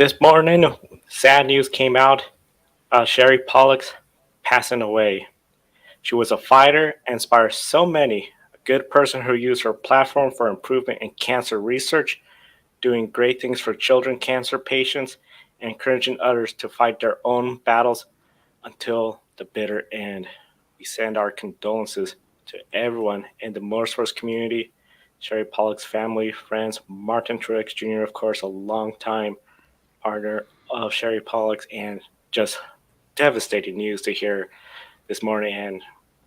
This morning, sad news came out. Sherry Pollex passing away. She was a fighter and inspired so many. A good person who used her platform for improvement in cancer research, doing great things for children cancer patients, and encouraging others to fight their own battles until the bitter end. We send our condolences to everyone in the motorsports community, Sherry Polleck's family, friends, Martin Truex Jr., of course, a longtime partner of Sherry Pollex, and just devastating news to hear this morning. And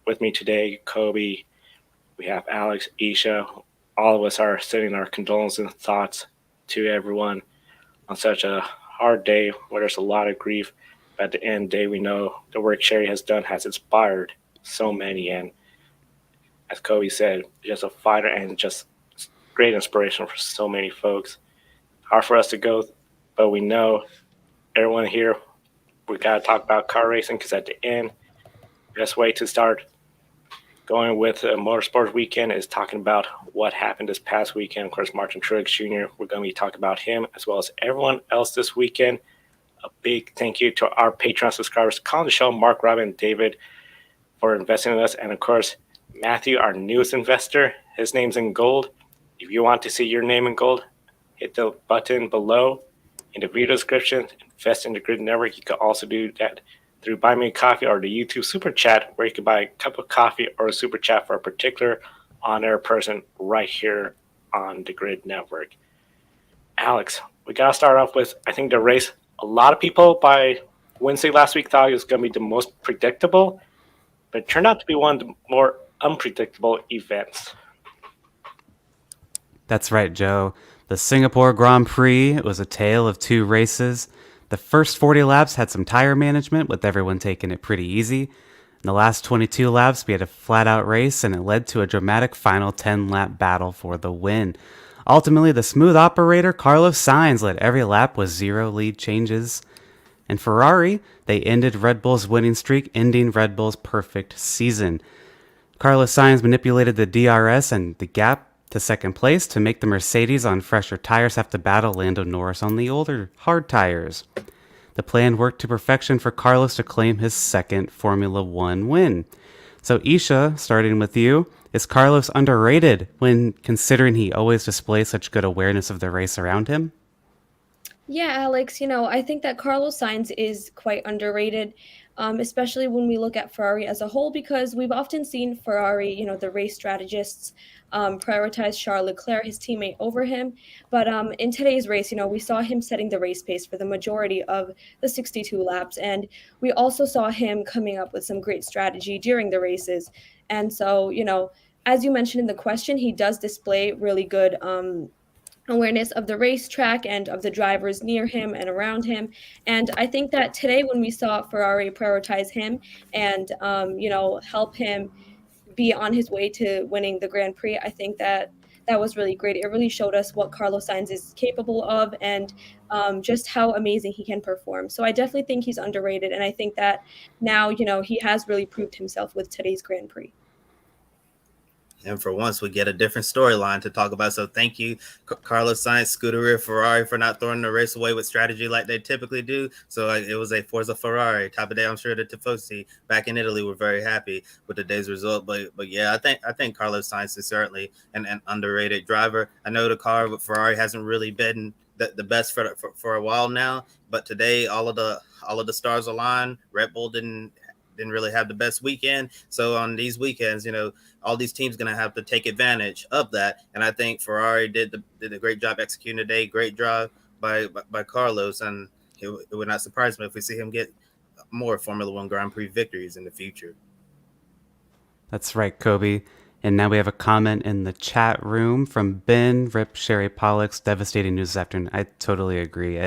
with me today, Kobe, we have Alex, Isha. All of us are sending our condolences and thoughts to everyone on such a hard day where there's a lot of grief. But at the end of the day, we know the work Sherry has done has inspired so many. And as Kobe said, just a fighter and just great inspiration for so many folks. Hard for us to go, but we know everyone here, we got to talk about car racing because at the end, best way to start going with a motorsports weekend is talking about what happened this past weekend. Of course, Martin Truex Jr., we're going to be talking about him as well as everyone else this weekend. A big thank you to our Patreon subscribers, calling the show, Mark, Robin, David, for investing in us. And of course, Matthew, our newest investor, his name's in gold. If you want to see your name in gold, hit the button below in the video description. Invest in the Grid Network. You can also do that through Buy Me a Coffee or the YouTube Super Chat, where you can buy a cup of coffee or a Super Chat for a particular on-air person right here on the Grid Network. Alex, we got to start off with, I think, the race. A lot of people by Wednesday last week thought it was going to be the most predictable, but it turned out to be one of the more unpredictable events. That's right, Joe. The Singapore Grand Prix was a tale of two races. The first 40 laps had some tire management, with everyone taking it pretty easy. In the last 22 laps, we had a flat-out race, and it led to a dramatic final 10-lap battle for the win. Ultimately, the smooth operator Carlos Sainz led every lap with 0 lead changes. And Ferrari, they ended Red Bull's winning streak, ending Red Bull's perfect season. Carlos Sainz manipulated the DRS and the gap to second place to make the Mercedes on fresher tires have to battle Lando Norris on the older, hard tires. The plan worked to perfection for Carlos to claim his second Formula One win. So Isha, starting with you, is Carlos underrated when considering he always displays such good awareness of the race around him? Yeah, Alex, I think that Carlos Sainz is quite underrated, especially when we look at Ferrari as a whole, because we've often seen Ferrari, the race strategists, prioritize Charles Leclerc, his teammate, over him. But in today's race, we saw him setting the race pace for the majority of the 62 laps. And we also saw him coming up with some great strategy during the races. And so, as you mentioned in the question, he does display really good awareness of the racetrack and of the drivers near him and around him. And I think that today, when we saw Ferrari prioritize him and, help him be on his way to winning the Grand Prix, I think that that was really great. It really showed us what Carlos Sainz is capable of and just how amazing he can perform. So I definitely think he's underrated. And I think that now, he has really proved himself with today's Grand Prix. And for once, we get a different storyline to talk about. So thank you, Carlos Sainz, Scuderia Ferrari, for not throwing the race away with strategy like they typically do. So it was a Forza Ferrari top of day. I'm sure the Tifosi back in Italy were very happy with today's result. But yeah, I think Carlos Sainz is certainly an underrated driver. I know the car with Ferrari hasn't really been the best for a while now, but today all of the stars aligned. Red Bull didn't really have the best weekend. So on these weekends, all these teams going to have to take advantage of that. And I think Ferrari did a great job executing today. Great drive by Carlos. And it would not surprise me if we see him get more Formula One Grand Prix victories in the future. That's right, Kobe. And now we have a comment in the chat room from Ben, Rip, Sherry Pollex. Devastating news this afternoon. I totally agree.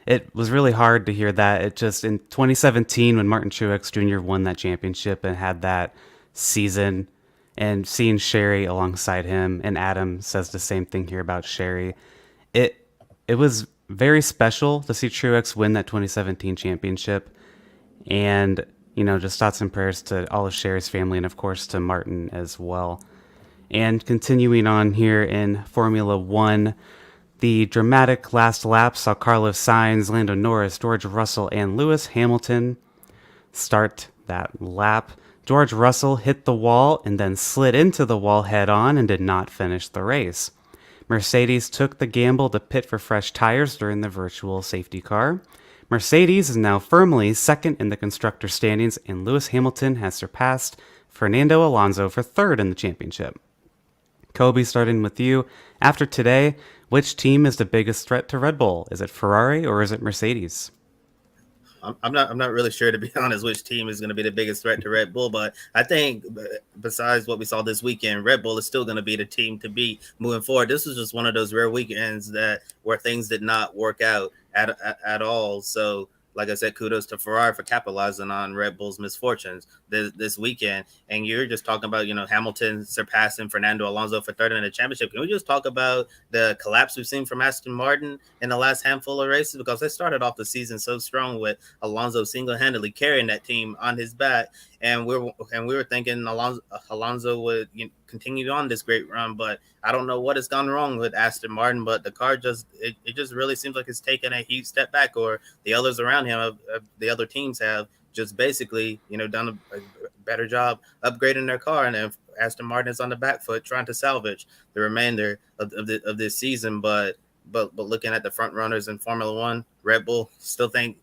It was really hard to hear that. It just, in 2017, when Martin Truex Jr. won that championship and had that season, and seeing Sherry alongside him, and Adam says the same thing here about Sherry, it was very special to see Truex win that 2017 championship. And, just thoughts and prayers to all of Sherry's family, and of course to Martin as well. And continuing on here in Formula One, The dramatic last lap saw Carlos Sainz, Lando Norris, George Russell, and Lewis Hamilton start that lap. George Russell hit the wall and then slid into the wall head-on and did not finish the race. Mercedes took the gamble to pit for fresh tires during the virtual safety car. Mercedes is now firmly second in the constructor standings, and Lewis Hamilton has surpassed Fernando Alonso for third in the championship. Kobe, starting with you. After today, which team is the biggest threat to Red Bull? Is it Ferrari or is it Mercedes? I'm not really sure, to be honest, which team is going to be the biggest threat to Red Bull. But I think besides what we saw this weekend, Red Bull is still going to be the team to beat moving forward. This was just one of those rare weekends where things did not work out at all. So, like I said, kudos to Ferrari for capitalizing on Red Bull's misfortunes this weekend. And you're just talking about, Hamilton surpassing Fernando Alonso for third in the championship. Can we just talk about the collapse we've seen from Aston Martin in the last handful of races? Because they started off the season so strong with Alonso single-handedly carrying that team on his back. And we were thinking Alonso would continue on this great run, but I don't know what has gone wrong with Aston Martin. But the car just really seems like it's taken a huge step back, or the others around him, the other teams have just basically done a better job upgrading their car, and then Aston Martin is on the back foot trying to salvage the remainder of this season. But looking at the front runners in Formula One, Red Bull still think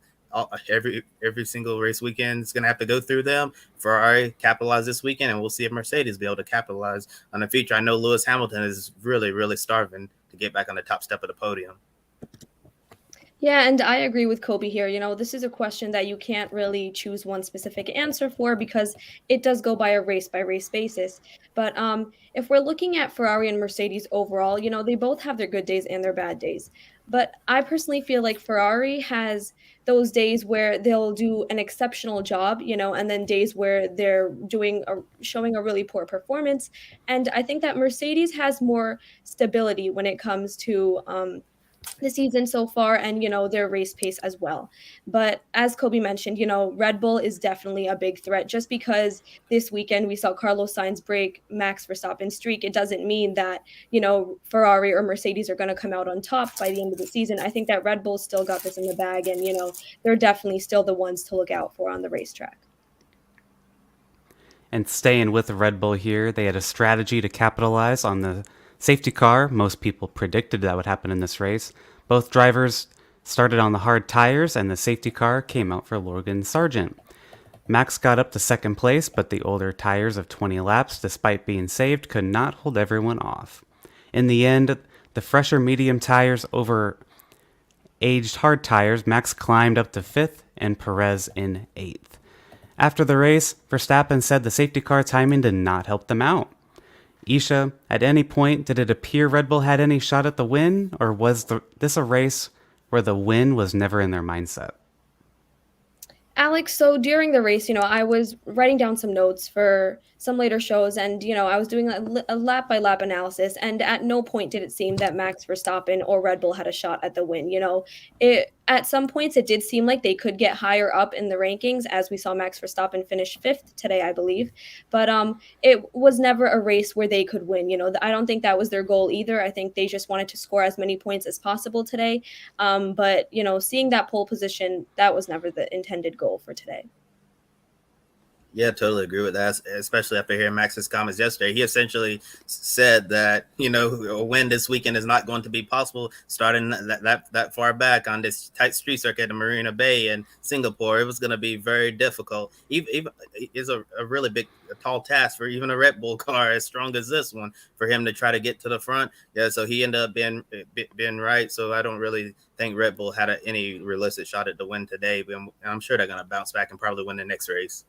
every single race weekend is going to have to go through them. Ferrari capitalized this weekend, and we'll see if Mercedes be able to capitalize on the future. I know Lewis Hamilton is really, really starving to get back on the top step of the podium. Yeah, and I agree with Kobe here. This is a question that you can't really choose one specific answer for because it does go by a race-by-race basis. But if we're looking at Ferrari and Mercedes overall, they both have their good days and their bad days. But I personally feel like Ferrari has those days where they'll do an exceptional job, and then days where they're showing a really poor performance. And I think that Mercedes has more stability when it comes to the season so far and their race pace as well. But as Kobe mentioned, Red Bull is definitely a big threat. Just because this weekend we saw Carlos Sainz break Max Verstappen's streak, it doesn't mean that Ferrari or Mercedes are going to come out on top by the end of the season. I think that Red Bull's still got this in the bag, and they're definitely still the ones to look out for on the racetrack. And staying with Red Bull here, they had a strategy to capitalize on the safety car. Most people predicted that would happen in this race. Both drivers started on the hard tires, and the safety car came out for Logan Sargent. Max got up to second place, but the older tires of 20 laps, despite being saved, could not hold everyone off. In the end, the fresher medium tires over aged hard tires, Max climbed up to 5th and Perez in 8th. After the race, Verstappen said the safety car timing did not help them out. Isha, at any point, did it appear Red Bull had any shot at the win, or was this a race where the win was never in their mindset? Alex, so during the race, I was writing down some notes for some later shows, and, I was doing a lap-by-lap analysis, and at no point did it seem that Max Verstappen or Red Bull had a shot at the win. At some points, it did seem like they could get higher up in the rankings, as we saw Max Verstappen finish 5th today, I believe. But it was never a race where they could win. I don't think that was their goal either. I think they just wanted to score as many points as possible today. But, seeing that pole position, that was never the intended goal for today. Yeah, totally agree with that, especially after hearing Max's comments yesterday. He essentially said that, a win this weekend is not going to be possible starting that far back on this tight street circuit in Marina Bay and Singapore. It was going to be very difficult. It's a really tall task for even a Red Bull car as strong as this one for him to try to get to the front. Yeah, so he ended up being right. So I don't really think Red Bull had any realistic shot at the win today. But I'm sure they're going to bounce back and probably win the next race.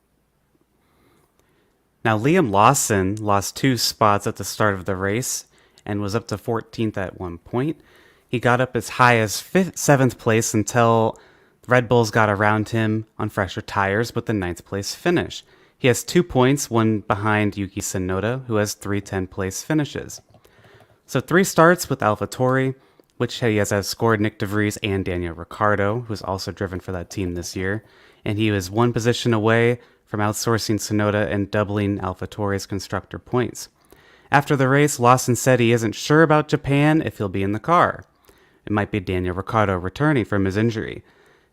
Now, Liam Lawson lost 2 spots at the start of the race and was up to 14th at one point. He got up as high as 7th place until Red Bulls got around him on fresher tires with the 9th place finish. He has 2 points, one behind Yuki Tsunoda, who has 3 10th-place finishes. So 3 starts with AlphaTauri, which he has scored Nick DeVries and Daniel Ricciardo, who's also driven for that team this year. And he was 1 position away from outsourcing Tsunoda and doubling AlphaTauri's constructor points. After the race, Lawson said he isn't sure about Japan if he'll be in the car. it might be Daniel Ricciardo returning from his injury.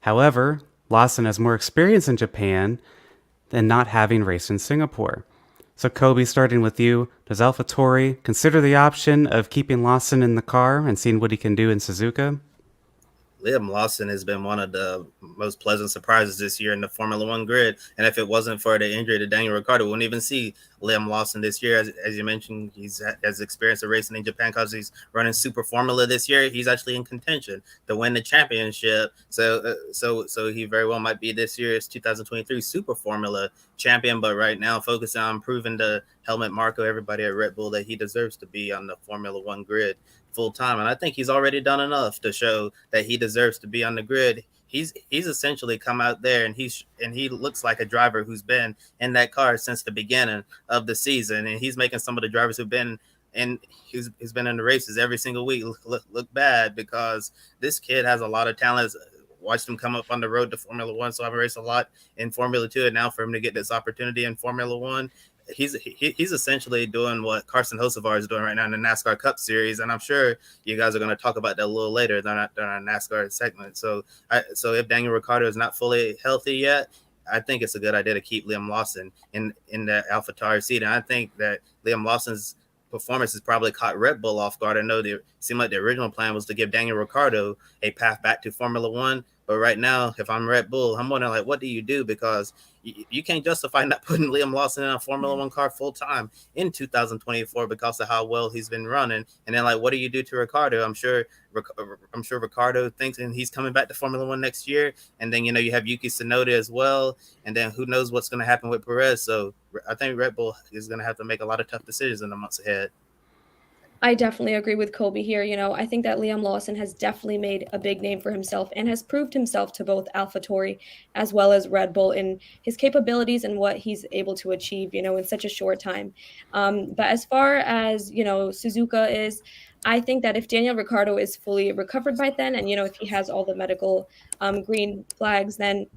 However, Lawson has more experience in Japan than not having raced in Singapore. So Kobe, starting with you, does AlphaTauri consider the option of keeping Lawson in the car and seeing what he can do in Suzuka? Liam Lawson has been one of the most pleasant surprises this year in the Formula One grid. And if it wasn't for the injury to Daniel Ricciardo, we wouldn't even see Liam Lawson this year. As you mentioned, he's has experience of racing in Japan because he's running Super Formula this year. He's actually in contention to win the championship. So he very well might be this year's 2023 Super Formula champion. But right now, focusing on proving to Helmut Marko, everybody at Red Bull, that he deserves to be on the Formula One grid full time. And I think he's already done enough to show that he deserves to be on the grid. He's essentially come out there and he looks like a driver who's been in that car since the beginning of the season, and he's making some of the drivers who've been and he's been in the races every single week look bad, because this kid has a lot of talent. Watched him come up on the road to Formula One, so I've raced a lot in Formula Two, and now for him to get this opportunity in Formula One, he's essentially doing what Carson Hocevar is doing right now in the NASCAR Cup Series, and I'm sure you guys are going to talk about that a little later during our NASCAR segment. So if Daniel Ricciardo is not fully healthy yet, I think it's a good idea to keep Liam Lawson in the AlphaTauri seat, and I think that Liam Lawson's performance has probably caught Red Bull off guard. I know it seemed like the original plan was to give Daniel Ricciardo a path back to Formula One, but right now, if I'm Red Bull, I'm wondering, like, what do you do? Because you can't justify not putting Liam Lawson in a Formula One car full time in 2024 because of how well he's been running. And then, like, what do you do to Ricciardo? I'm sure Ricciardo thinks, and he's coming back to Formula One next year. And then, you have Yuki Tsunoda as well. And then who knows what's going to happen with Perez. So I think Red Bull is going to have to make a lot of tough decisions in the months ahead. I definitely agree with Kobe here. I think that Liam Lawson has definitely made a big name for himself and has proved himself to both AlphaTauri as well as Red Bull in his capabilities and what he's able to achieve, in such a short time. But as far as, Suzuka is, I think that if Daniel Ricciardo is fully recovered by then, and, if he has all the medical green flags, then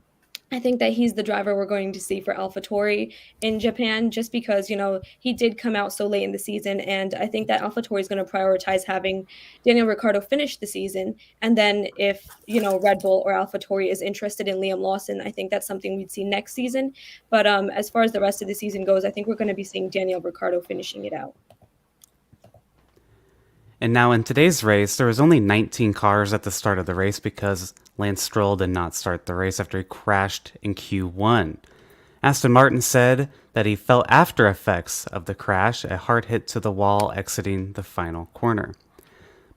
I think that he's the driver we're going to see for AlphaTauri in Japan, just because, he did come out so late in the season. And I think that AlphaTauri is going to prioritize having Daniel Ricciardo finish the season. And then if, Red Bull or AlphaTauri is interested in Liam Lawson, I think that's something we'd see next season. But as far as the rest of the season goes, I think we're going to be seeing Daniel Ricciardo finishing it out. And now in today's race, there was only 19 cars at the start of the race because Lance Stroll did not start the race after he crashed in Q1. Aston Martin said that he felt after effects of the crash, a hard hit to the wall exiting the final corner.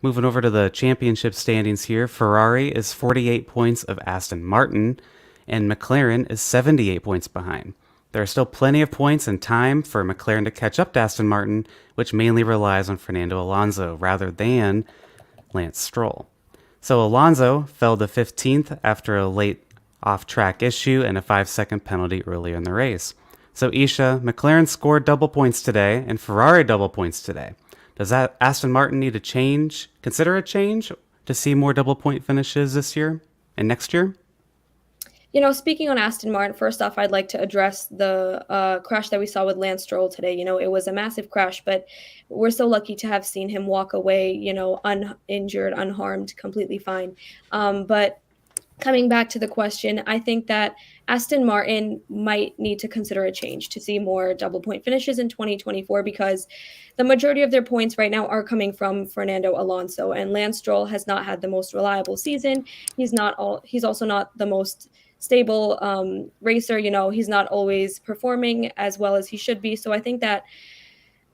Moving over to the championship standings here, Ferrari is 48 points of Aston Martin, and McLaren is 78 points behind. There are still plenty of points and time for McLaren to catch up to Aston Martin, which mainly relies on Fernando Alonso rather than Lance Stroll. So Alonso fell to 15th after a late off-track issue and a 5-second penalty earlier in the race. So Isha, McLaren scored double points today and Ferrari double points today. Does that Aston Martin need a change, consider a change, to see more double point finishes this year and next year? Speaking on Aston Martin, first off, I'd like to address the crash that we saw with Lance Stroll today. It was a massive crash, but we're so lucky to have seen him walk away, uninjured, unharmed, completely fine. But coming back to the question, I think that Aston Martin might need to consider a change to see more double point finishes in 2024, because the majority of their points right now are coming from Fernando Alonso, and Lance Stroll has not had the most reliable season. He's also not the most stable racer. He's not always performing as well as he should be. So I think that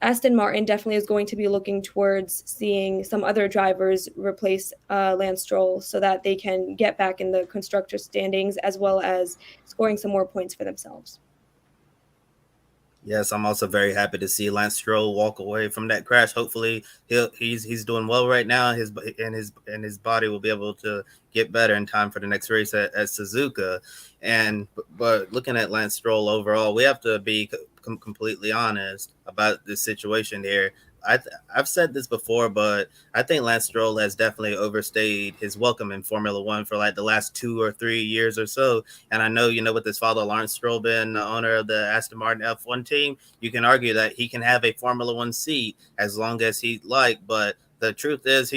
Aston Martin definitely is going to be looking towards seeing some other drivers replace Lance Stroll so that they can get back in the constructor standings as well as scoring some more points for themselves. Yes, I'm also very happy to see Lance Stroll walk away from that crash. Hopefully, he's doing well right now. His body will be able to get better in time for the next race at Suzuka. But looking at Lance Stroll overall, we have to be completely honest about this situation here. I've said this before, but I think Lance Stroll has definitely overstayed his welcome in Formula One for like the last 2 or 3 years or so. And I know, with his father, Lawrence Stroll, being the owner of the Aston Martin F1 team, you can argue that he can have a Formula One seat as long as he like. But the truth is,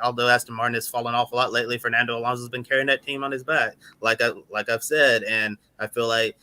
although Aston Martin has fallen off a lot lately, Fernando Alonso's been carrying that team on his back, like I've said, and I feel like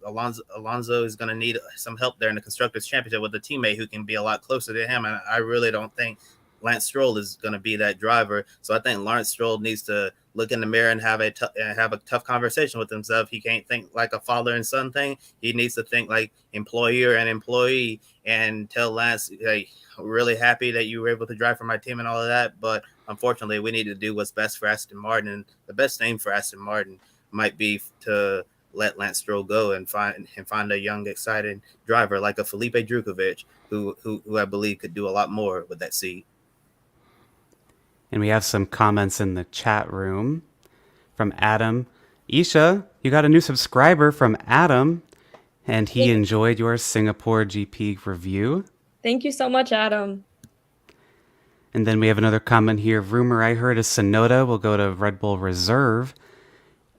Alonso is going to need some help there in the Constructors' Championship with a teammate who can be a lot closer to him. And I really don't think Lance Stroll is going to be that driver. So I think Lance Stroll needs to look in the mirror and have a tough conversation with himself. He can't think like a father and son thing. He needs to think like employer and employee and tell Lance, hey, I'm really happy that you were able to drive for my team and all of that. But unfortunately, we need to do what's best for Aston Martin. And the best thing for Aston Martin might be to let Lance Stroll go and find a young, exciting driver like a Felipe Drukovich, who I believe could do a lot more with that seat. And we have some comments in the chat room from Adam. Isha, you got a new subscriber from Adam, and he enjoyed your Singapore GP review. Thank you so much, Adam. And then we have another comment here. Rumor I heard is Sonoda will go to Red Bull Reserve,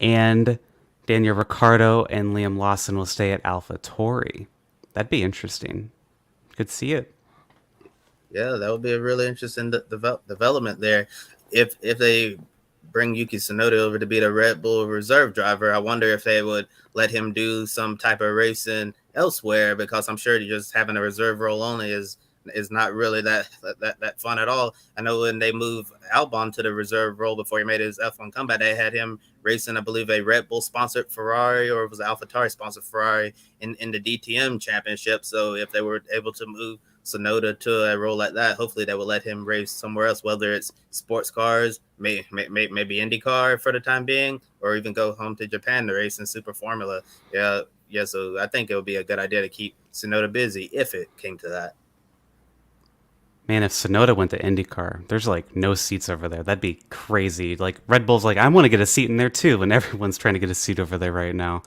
and Daniel Ricciardo and Liam Lawson will stay at AlphaTauri. That'd be interesting. Could see it. Yeah, that would be a really interesting development there. If they bring Yuki Tsunoda over to be the Red Bull reserve driver, I wonder if they would let him do some type of racing elsewhere, because I'm sure just having a reserve role only is not really that fun at all. I know when they moved Albon to the reserve role before he made his F1 comeback, they had him racing, I believe, a Red Bull sponsored Ferrari, or it was AlphaTauri sponsored Ferrari in the DTM championship. So if they were able to move Sonoda to a role like that, hopefully they would let him race somewhere else, whether it's sports cars, maybe IndyCar for the time being, or even go home to Japan to race in Super Formula. Yeah. So I think it would be a good idea to keep Sonoda busy if it came to that. Man, if Sonoda went to IndyCar, there's like no seats over there. That'd be crazy. Like Red Bull's like, I want to get a seat in there too, when everyone's trying to get a seat over there right now.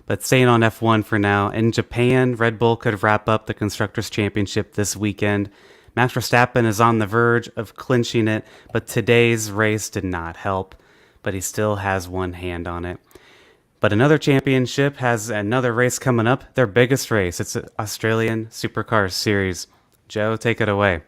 But staying on F1 for now, in Japan, Red Bull could wrap up the Constructors' Championship this weekend. Max Verstappen is on the verge of clinching it, but today's race did not help. But he still has one hand on it. But another championship has another race coming up, their biggest race. It's the Australian Supercars Series. Joe, take it away.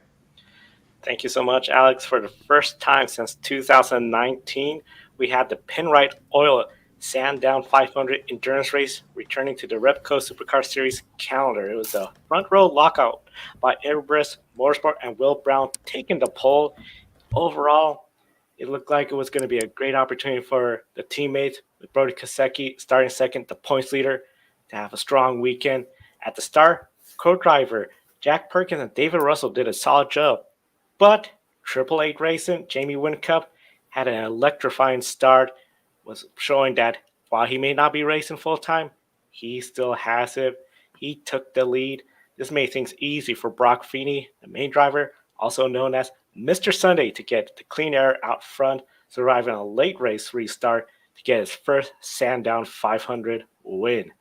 Thank you so much, Alex. For the first time since 2019, we had the Penrite Oil Sandown 500 endurance race returning to the Repco Supercar Series calendar. It was a front row lockout by Bristol Motor Speedway and Will Brown taking the pole. Overall, it looked like it was going to be a great opportunity for the teammates, with Brody Kosecki starting second, the points leader, to have a strong weekend. At the start, co-driver Jack Perkins and David Russell did a solid job, but Triple Eight Racing, Jamie Whincup, had an electrifying start, was showing that while he may not be racing full-time, he still has it. He took the lead. This made things easy for Brock Feeney, the main driver, also known as Mr. Sunday, to get the clean air out front, surviving a late race restart to get his first Sandown 500 win.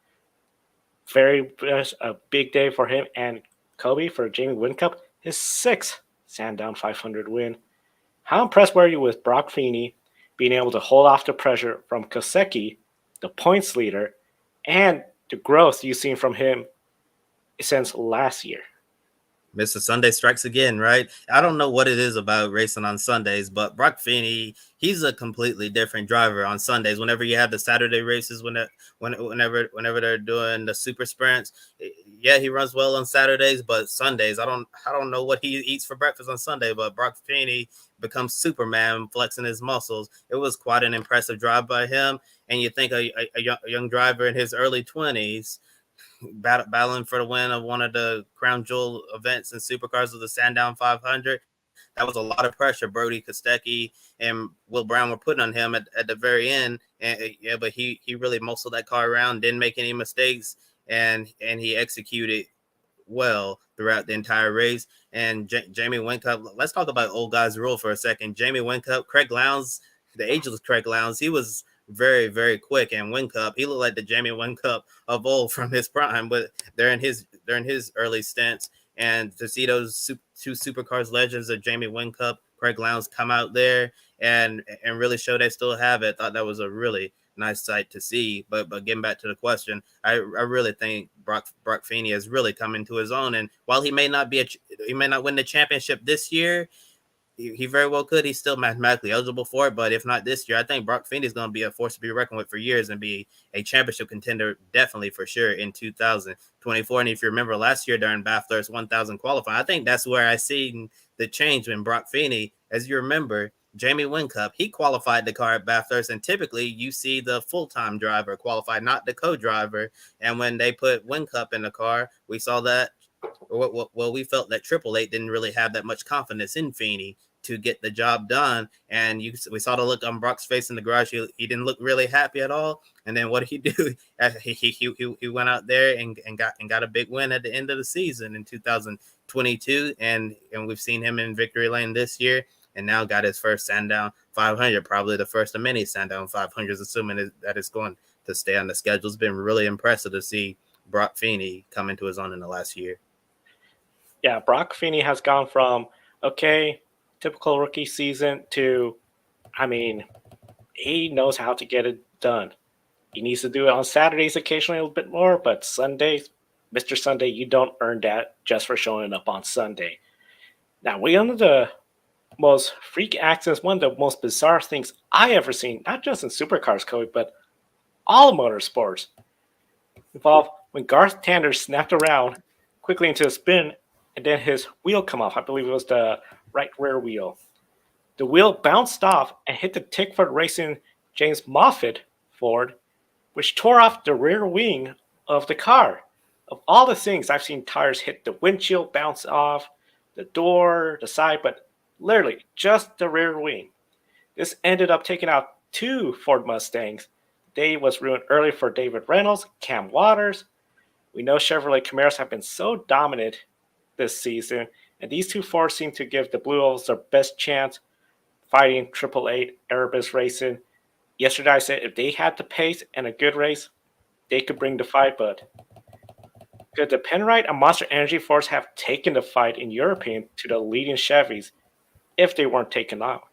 Very much a big day for him and Kobe, for Jamie Whincup, his sixth Sandown 500 win. How impressed were you with Brock Feeney being able to hold off the pressure from Kosecki, the points leader, and the growth you've seen from him since last year? Mr. Sunday strikes again, right? I don't know what it is about racing on Sundays, but Brock Feeney, he's a completely different driver on Sundays. Whenever you have the Saturday races, whenever they're doing the super sprints, yeah, he runs well on Saturdays, but Sundays, I don't know what he eats for breakfast on Sunday, but Brock Feeney becomes Superman, flexing his muscles. It was quite an impressive drive by him, and you think a young driver in his early 20s battling for the win of one of the crown jewel events in Supercars of the Sandown 500. That was a lot of pressure Brody Kosecki and Will Brown were putting on him at the very end. And but he really muscled that car around, didn't make any mistakes, and he executed well throughout the entire race. And Jamie Whincup, let's talk about old guys rule for a second. Jamie Whincup, Craig Lowndes, the ageless Craig Lowndes, he was very, very quick, and Whincup, he looked like the Jamie Whincup of old from his prime, but they're in his early stints. And to see those two Supercars legends of Jamie Whincup, Craig Lowndes come out there and really show they still have it, I thought that was a really nice sight to see. But getting back to the question, I really think Brock Feeney has really come into his own. And while he may not win the championship this year, he very well could. He's still mathematically eligible for it, but if not this year, I think Brock Feeney is going to be a force to be reckoned with for years and be a championship contender, definitely for sure in 2024. And if you remember last year during Bathurst 1000 qualifying, I think that's where I seen the change when Brock Feeney, as you remember, Jamie Whincup, he qualified the car at Bathurst, and typically you see the full-time driver qualify, not the co-driver. And when they put Whincup in the car, we saw that. Well, we felt that Triple Eight didn't really have that much confidence in Feeney to get the job done, and we saw the look on Brock's face in the garage. He didn't look really happy at all. And then what did he do? He went out there and got a big win at the end of the season in 2022, and we've seen him in victory lane this year, and now got his first Sandown 500, probably the first of many Sandown 500s, assuming that it's going to stay on the schedule. It's been really impressive to see Brock Feeney come into his own in the last year. Yeah, Brock Feeney has gone from typical rookie season to, he knows how to get it done. He needs to do it on Saturdays occasionally a little bit more, but Sundays, Mr. Sunday, you don't earn that just for showing up on Sunday. Now, one of the most freak accidents, one of the most bizarre things I ever seen, not just in Supercars code, but all motorsports, involved when Garth Tander snapped around quickly into a spin, and then his wheel come off. I believe it was the right rear wheel. The wheel bounced off and hit the Tickford Racing James Moffitt Ford, which tore off the rear wing of the car. Of all the things I've seen tires hit the windshield, bounce off, the door, the side, but literally just the rear wing. This ended up taking out 2 Ford Mustangs. The day was ruined early for David Reynolds, Cam Waters. We know Chevrolet Camaros have been so dominant this season, and these 2 Fords seem to give the Blue Ovals their best chance fighting Triple Eight Erebus Racing. Yesterday I said if they had the pace and a good race, they could bring the fight, but could the Penrite and Monster Energy Fords have taken the fight, in your opinion, to the leading Chevys if they weren't taken out?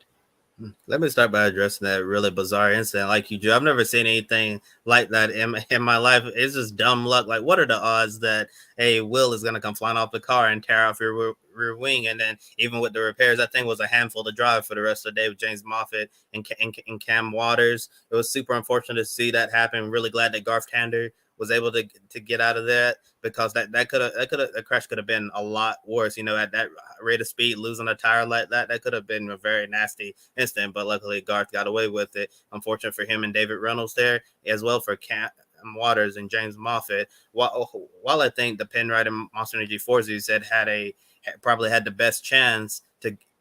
Let me start by addressing that really bizarre incident. Like you, Joe, I've never seen anything like that in my life. It's just dumb luck. Like, what are the odds that a wheel is going to come flying off the car and tear off your rear wing? And then even with the repairs, that thing was a handful to drive for the rest of the day with James Moffitt and Cam Waters. It was super unfortunate to see that happen. Really glad that Garth Tander was able to get out of that, because that crash could have been a lot worse. At that rate of speed, losing a tire like that could have been a very nasty incident. But luckily, Garth got away with it. Unfortunate for him and David Reynolds there, as well for Cam Waters and James Moffitt. While I think the Penrite and Monster Energy Fords, you said, probably had the best chance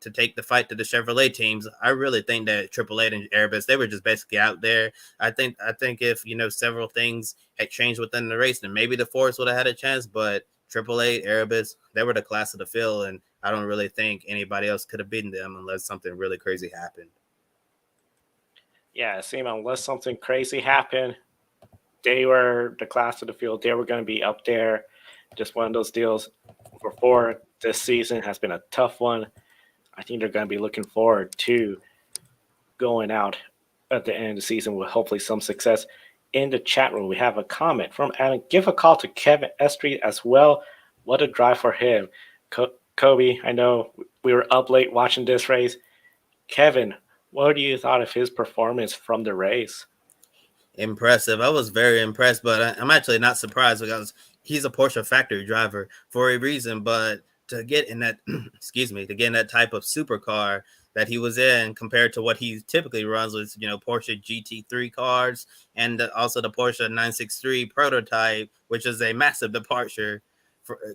to take the fight to the Chevrolet teams, I really think that Triple Eight and Erebus, they were just basically out there. I think if several things had changed within the race, then maybe the Fords would have had a chance. But Triple Eight, Erebus, they were the class of the field, and I don't really think anybody else could have beaten them unless something really crazy happened. Yeah, it seemed unless something crazy happened, they were the class of the field. They were going to be up there. Just one of those deals for Ford this season has been a tough one. I think they're going to be looking forward to going out at the end of the season with hopefully some success. In the chat room, we have a comment from Adam. Give a call to Kevin Estrie as well. What a drive for him. Kobe, I know we were up late watching this race. Kevin, what do you thought of his performance from the race? Impressive. I was very impressed, but I'm actually not surprised, because he's a Porsche factory driver for a reason. But to get in that, to get in that type of supercar that he was in, compared to what he typically runs with, Porsche GT3 cars, and also the Porsche 963 prototype, which is a massive departure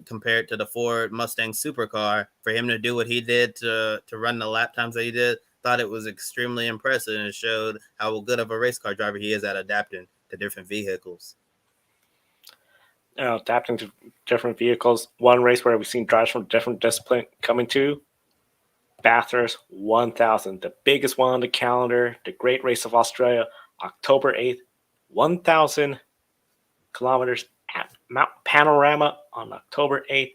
compared to the Ford Mustang supercar. For him to do what he did to run the lap times that he did, thought it was extremely impressive, and it showed how good of a race car driver he is at adapting to different vehicles. Adapting to different vehicles. One race where we've seen drivers from different discipline coming to Bathurst 1000, the biggest one on the calendar, the Great Race of Australia, October 8th, 1,000 kilometers at Mount Panorama on October 8th,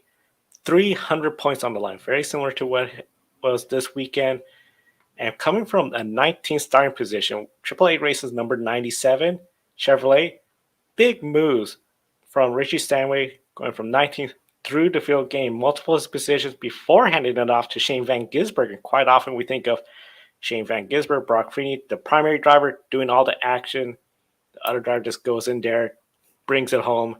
300 points on the line. Very similar to what was this weekend. And coming from a 19th starting position, AAA races number 97, Chevrolet, big moves from Richie Stanway going from 19th through the field, gaining multiple positions before handing it off to Shane Van Gisbergen. And quite often we think of Shane Van Gisbergen, Brock Feeney, the primary driver doing all the action. The other driver just goes in there, brings it home.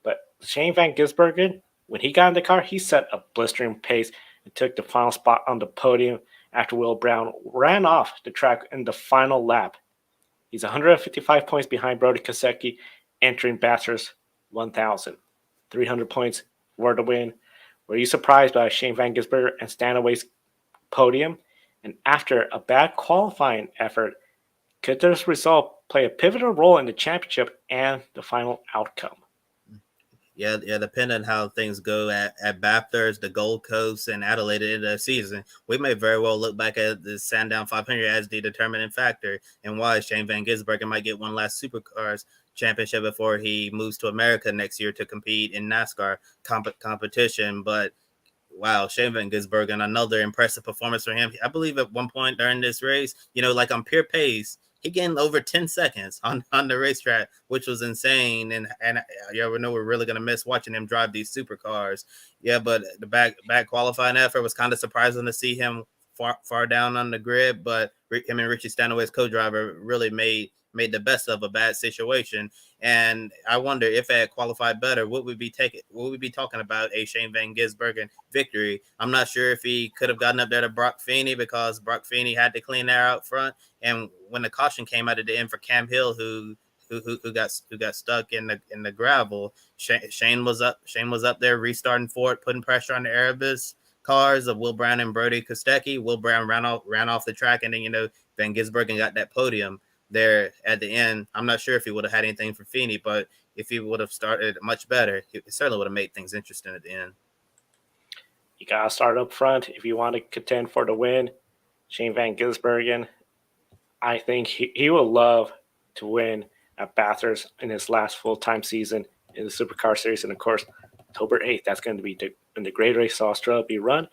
But Shane Van Gisbergen, when he got in the car, he set a blistering pace and took the final spot on the podium after Will Brown ran off the track in the final lap. He's 155 points behind Brody Kosecki, entering Bathurst 1,000. 300 points for the win. Were you surprised by Shane Van Gisbergen and Stanaway's podium? And after a bad qualifying effort, could this result play a pivotal role in the championship and the final outcome? Yeah, depending on how things go at Bathurst, the Gold Coast, and Adelaide at the end of the season, we may very well look back at the Sandown 500 as the determining factor and why Shane Van Gisbergen might get one last Supercars championship before he moves to America next year to compete in NASCAR competition. But wow, Shane Van Gisbergen, another impressive performance for him. I believe at one point during this race, like on pure pace, he gained over 10 seconds on the racetrack, which was insane. And you ever know we're really going to miss watching him drive these supercars. Yeah, but the back qualifying effort was kind of surprising to see him far down on the grid. But him and Richie Stanaway's co-driver really made the best of a bad situation. And I wonder if it had qualified better, would we be talking about a Shane Van Gisbergen victory? I'm not sure if he could have gotten up there to Brock Feeney, because Brock Feeney had to clean air out front. And when the caution came out at the end for Cam Hill, who got stuck in the gravel, Shane was up there restarting for it, putting pressure on the Erebus cars of Will Brown and Brody Kostecki. Will Brown ran off the track, and then Van Gisbergen got that podium there at the end. I'm not sure if he would have had anything for Feeney, but if he would have started much better, it certainly would have made things interesting at the end. You gotta start up front if you want to contend for the win. Shane Van Gisbergen, I think he will love to win at Bathurst in his last full-time season in the Supercar Series. And of course, October 8th, that's going to be when the Great Race Australia be run.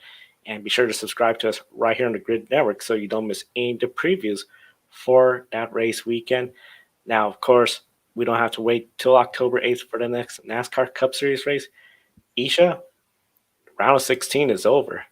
And be sure to subscribe to us right here on the Grid Network so you don't miss any of the previews for that race weekend. Now, of course, we don't have to wait till October 8th for the next NASCAR Cup Series race. Isha, round of 16 is over.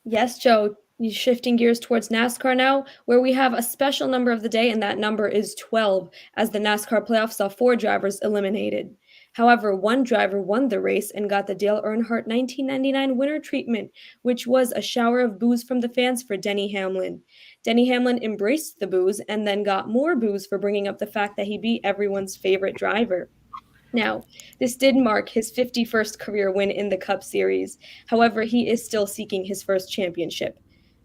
Yes, Joe. Shifting gears towards NASCAR now, where we have a special number of the day, and that number is 12, as the NASCAR playoffs saw 4 drivers eliminated. However, one driver won the race and got the Dale Earnhardt 1999 winner treatment, which was a shower of boos from the fans for Denny Hamlin. Denny Hamlin embraced the boos and then got more boos for bringing up the fact that he beat everyone's favorite driver. Now, this did mark his 51st career win in the Cup Series. However, he is still seeking his first championship.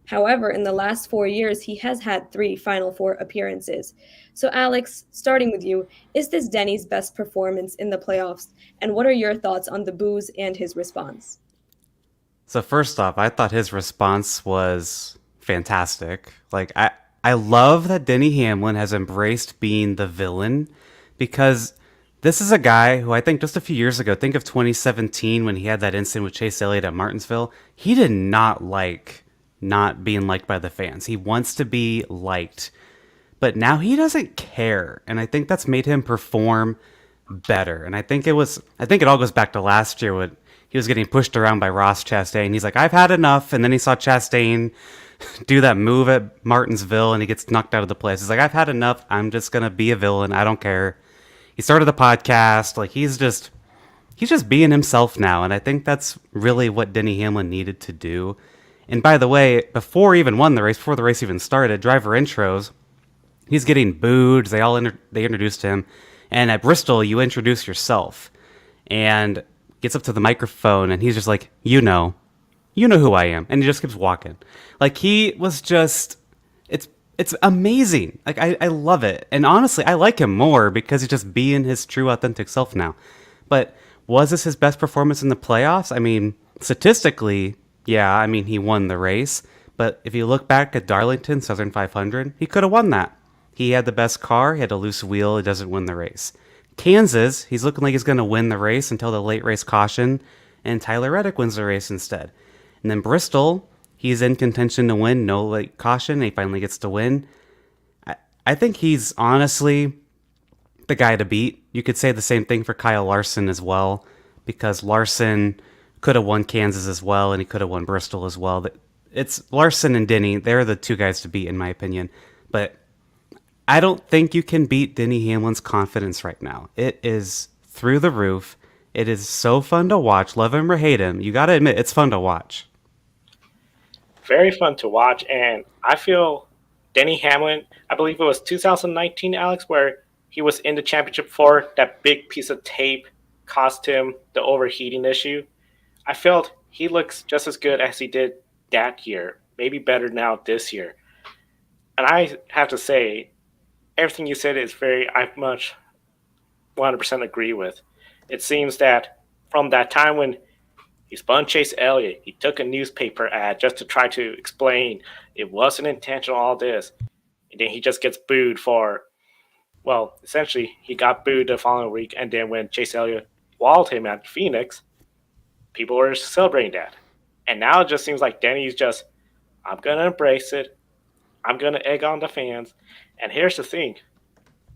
However, in the last 4 years, he has had 3 Final Four appearances. So, Alex, starting with you, is this Denny's best performance in the playoffs? And what are your thoughts on the boos and his response? So first off, I thought his response was fantastic. Like, I love that Denny Hamlin has embraced being the villain, because this is a guy who I think just a few years ago, think of 2017 when he had that incident with Chase Elliott at Martinsville, he did not like not being liked by the fans. He wants to be liked. But now he doesn't care. And I think that's made him perform better. And I think it all goes back to last year when he was getting pushed around by Ross Chastain. He's like, I've had enough. And then he saw Chastain do that move at Martinsville and he gets knocked out of the place. He's like, I've had enough. I'm just going to be a villain. I don't care. He started the podcast. Like, he's just being himself now. And I think that's really what Denny Hamlin needed to do. And by the way, before the race even started, driver intros, he's getting booed. They introduced him. And at Bristol, you introduce yourself. And gets up to the microphone, and he's just like, you know who I am. And he just keeps walking. Like, he was just, it's amazing. Like, I love it. And honestly, I like him more because he's just being his true, authentic self now. But was this his best performance in the playoffs? I mean, statistically, yeah, I mean, he won the race. But if you look back at Darlington, Southern 500, he could have won that. He had the best car. He had a loose wheel. He doesn't win the race. Kansas, he's looking like he's going to win the race until the late race caution, and Tyler Reddick wins the race instead. And then Bristol, he's in contention to win. No late caution. He finally gets to win. I think he's honestly the guy to beat. You could say the same thing for Kyle Larson as well, because Larson could have won Kansas as well, and he could have won Bristol as well. It's Larson and Denny. They're the two guys to beat, in my opinion. But I don't think you can beat Denny Hamlin's confidence right now. It is through the roof. It is so fun to watch. Love him or hate him, you got to admit, it's fun to watch. Very fun to watch, and I feel Denny Hamlin, I believe it was 2019, Alex, where he was in the championship for that big piece of tape cost him the overheating issue. I felt he looks just as good as he did that year, maybe better now this year. And I have to say, everything you said is I much 100% agree with. It seems that from that time when he spun Chase Elliott, he took a newspaper ad just to try to explain it wasn't intentional, all this. And then he just gets booed for, well, essentially, he got booed the following week. And then when Chase Elliott walled him at Phoenix, people were celebrating that. And now it just seems like Denny's just, I'm going to embrace it. I'm going to egg on the fans. And here's the thing.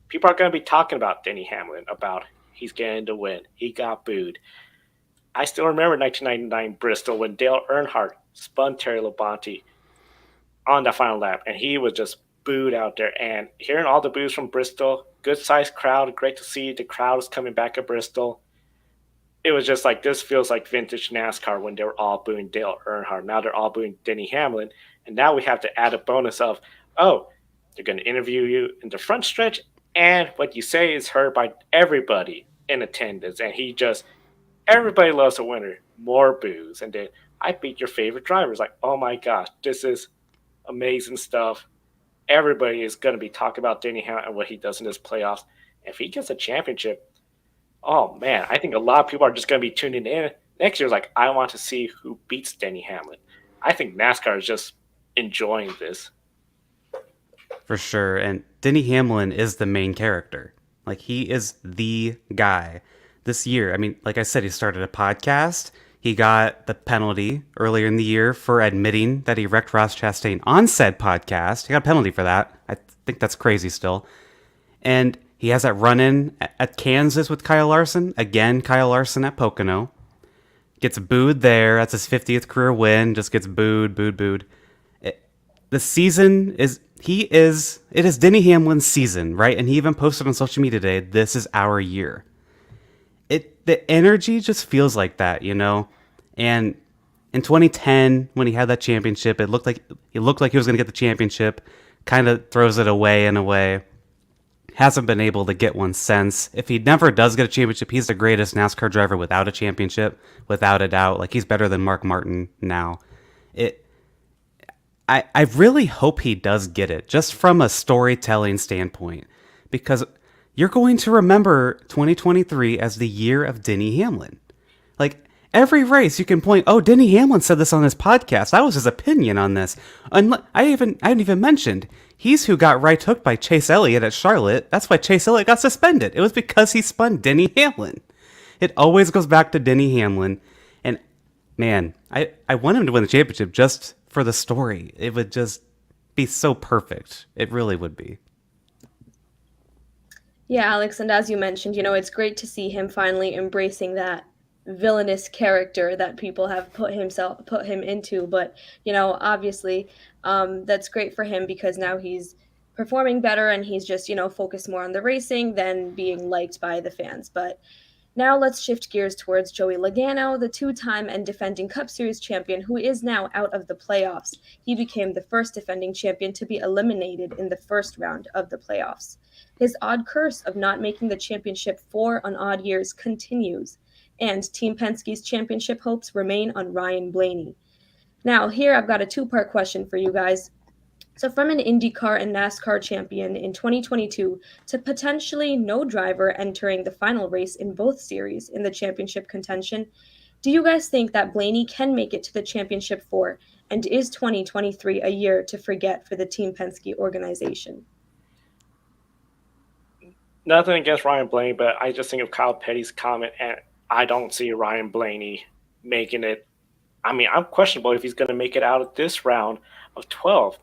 People are going to be talking about Denny Hamlin, about he's getting the win. He got booed. I still remember 1999 Bristol when Dale Earnhardt spun Terry Labonte on the final lap, and he was just booed out there. And hearing all the boos from Bristol, good-sized crowd, great to see the crowd is coming back at Bristol. It was just like, this feels like vintage NASCAR when they were all booing Dale Earnhardt. Now they're all booing Denny Hamlin. And now we have to add a bonus of, oh, they're going to interview you in the front stretch, and what you say is heard by everybody in attendance. And everybody loves a winner. More boos. And then I beat your favorite drivers. Like, oh my gosh, this is amazing stuff. Everybody is going to be talking about Denny Hamlin and what he does in his playoffs. If he gets a championship, oh man, I think a lot of people are just going to be tuning in next year. Like, I want to see who beats Denny Hamlin. I think NASCAR is just enjoying this. For sure. And Denny Hamlin is the main character. Like, he is the guy this year. I mean, like I said, he started a podcast. He got the penalty earlier in the year for admitting that he wrecked Ross Chastain on said podcast. He got a penalty for that. I think that's crazy still. And he has that run-in at Kansas with Kyle Larson. Again, Kyle Larson at Pocono. Gets booed there. That's his 50th career win. Just gets booed. The season is... it is Denny Hamlin's season, right? And he even posted on social media today, this is our year. The energy just feels like that, you know? And in 2010, when he had that championship, it looked like he was going to get the championship, kind of throws it away in a way. Hasn't been able to get one since. If he never does get a championship, he's the greatest NASCAR driver without a championship, without a doubt. Like, he's better than Mark Martin now. I really hope he does get it, just from a storytelling standpoint, because you're going to remember 2023 as the year of Denny Hamlin. Like, every race you can point, oh, Denny Hamlin said this on his podcast. That was his opinion on this. I hadn't even mentioned, he's who got right hooked by Chase Elliott at Charlotte. That's why Chase Elliott got suspended. It was because he spun Denny Hamlin. It always goes back to Denny Hamlin. And, man, I want him to win the championship just for the story. It would just be so perfect. It really would be. Yeah, Alex, and as you mentioned, it's great to see him finally embracing that villainous character that people have put him into. But, obviously, that's great for him because now he's performing better and he's just, focused more on the racing than being liked by the fans. But now let's shift gears towards Joey Logano, the two-time and defending Cup Series champion who is now out of the playoffs. He became the first defending champion to be eliminated in the first round of the playoffs. His odd curse of not making the championship 4 on odd years continues, and Team Penske's championship hopes remain on Ryan Blaney. Now, here I've got a two-part question for you guys. So from an IndyCar and NASCAR champion in 2022 to potentially no driver entering the final race in both series in the championship contention, do you guys think that Blaney can make it to the championship 4? And is 2023 a year to forget for the Team Penske organization? Nothing against Ryan Blaney, but I just think of Kyle Petty's comment, and I don't see Ryan Blaney making it. I mean, I'm questionable if he's going to make it out of this round of 12.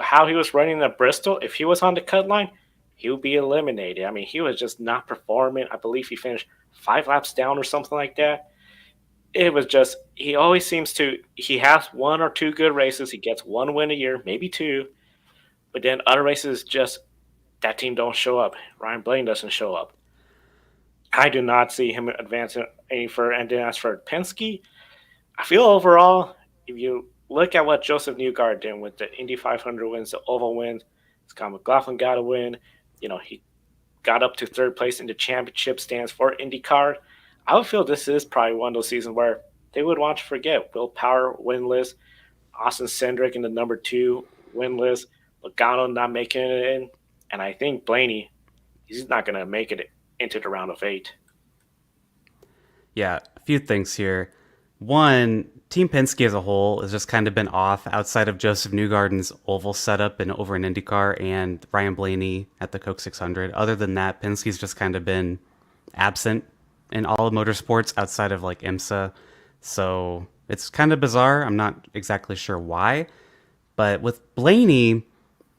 How he was running at Bristol, if he was on the cut line, he would be eliminated. I mean, he was just not performing. I believe he finished 5 laps down or something like that. It was just, he always seems to, he has 1 or 2 good races. He gets 1 win a year, maybe 2. But then other races, just that team don't show up. Ryan Blaney doesn't show up. I do not see him advancing any further. And then as for Penske, I feel overall, if you look at what Joseph Newgarden did with the Indy 500 wins, the Oval wins, Scott McLaughlin got a win. He got up to third place in the championship stands for IndyCar. I would feel this is probably one of those seasons where they would want to forget Will Power winless, Austin Cindric in the number 2 winless, Logano not making it in, and I think Blaney, he's not going to make it into the round of 8. Yeah, a few things here. One, Team Penske as a whole has just kind of been off outside of Joseph Newgarden's oval setup over in IndyCar and Ryan Blaney at the Coke 600. Other than that, Penske's just kind of been absent in all of motorsports outside of like IMSA. So it's kind of bizarre. I'm not exactly sure why. But with Blaney,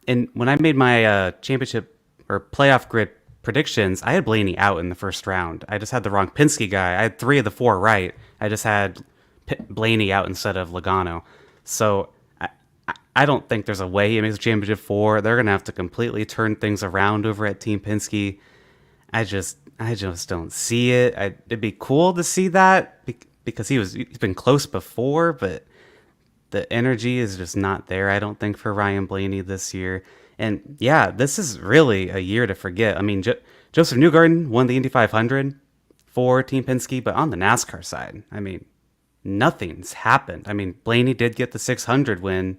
and when I made my championship or playoff grid predictions, I had Blaney out in the first round. I just had the wrong Penske guy. I had 3 of the 4 right. I just had Blaney out instead of Logano. So I don't think there's a way he makes a championship 4. They're going to have to completely turn things around over at Team Penske. I just don't see it. It'd be cool to see that because he's been close before, but the energy is just not there, I don't think, for Ryan Blaney this year. And yeah, this is really a year to forget. I mean, Joseph Newgarden won the Indy 500 for Team Penske, but on the NASCAR side, I mean, nothing's happened. I mean, Blaney did get the 600 win,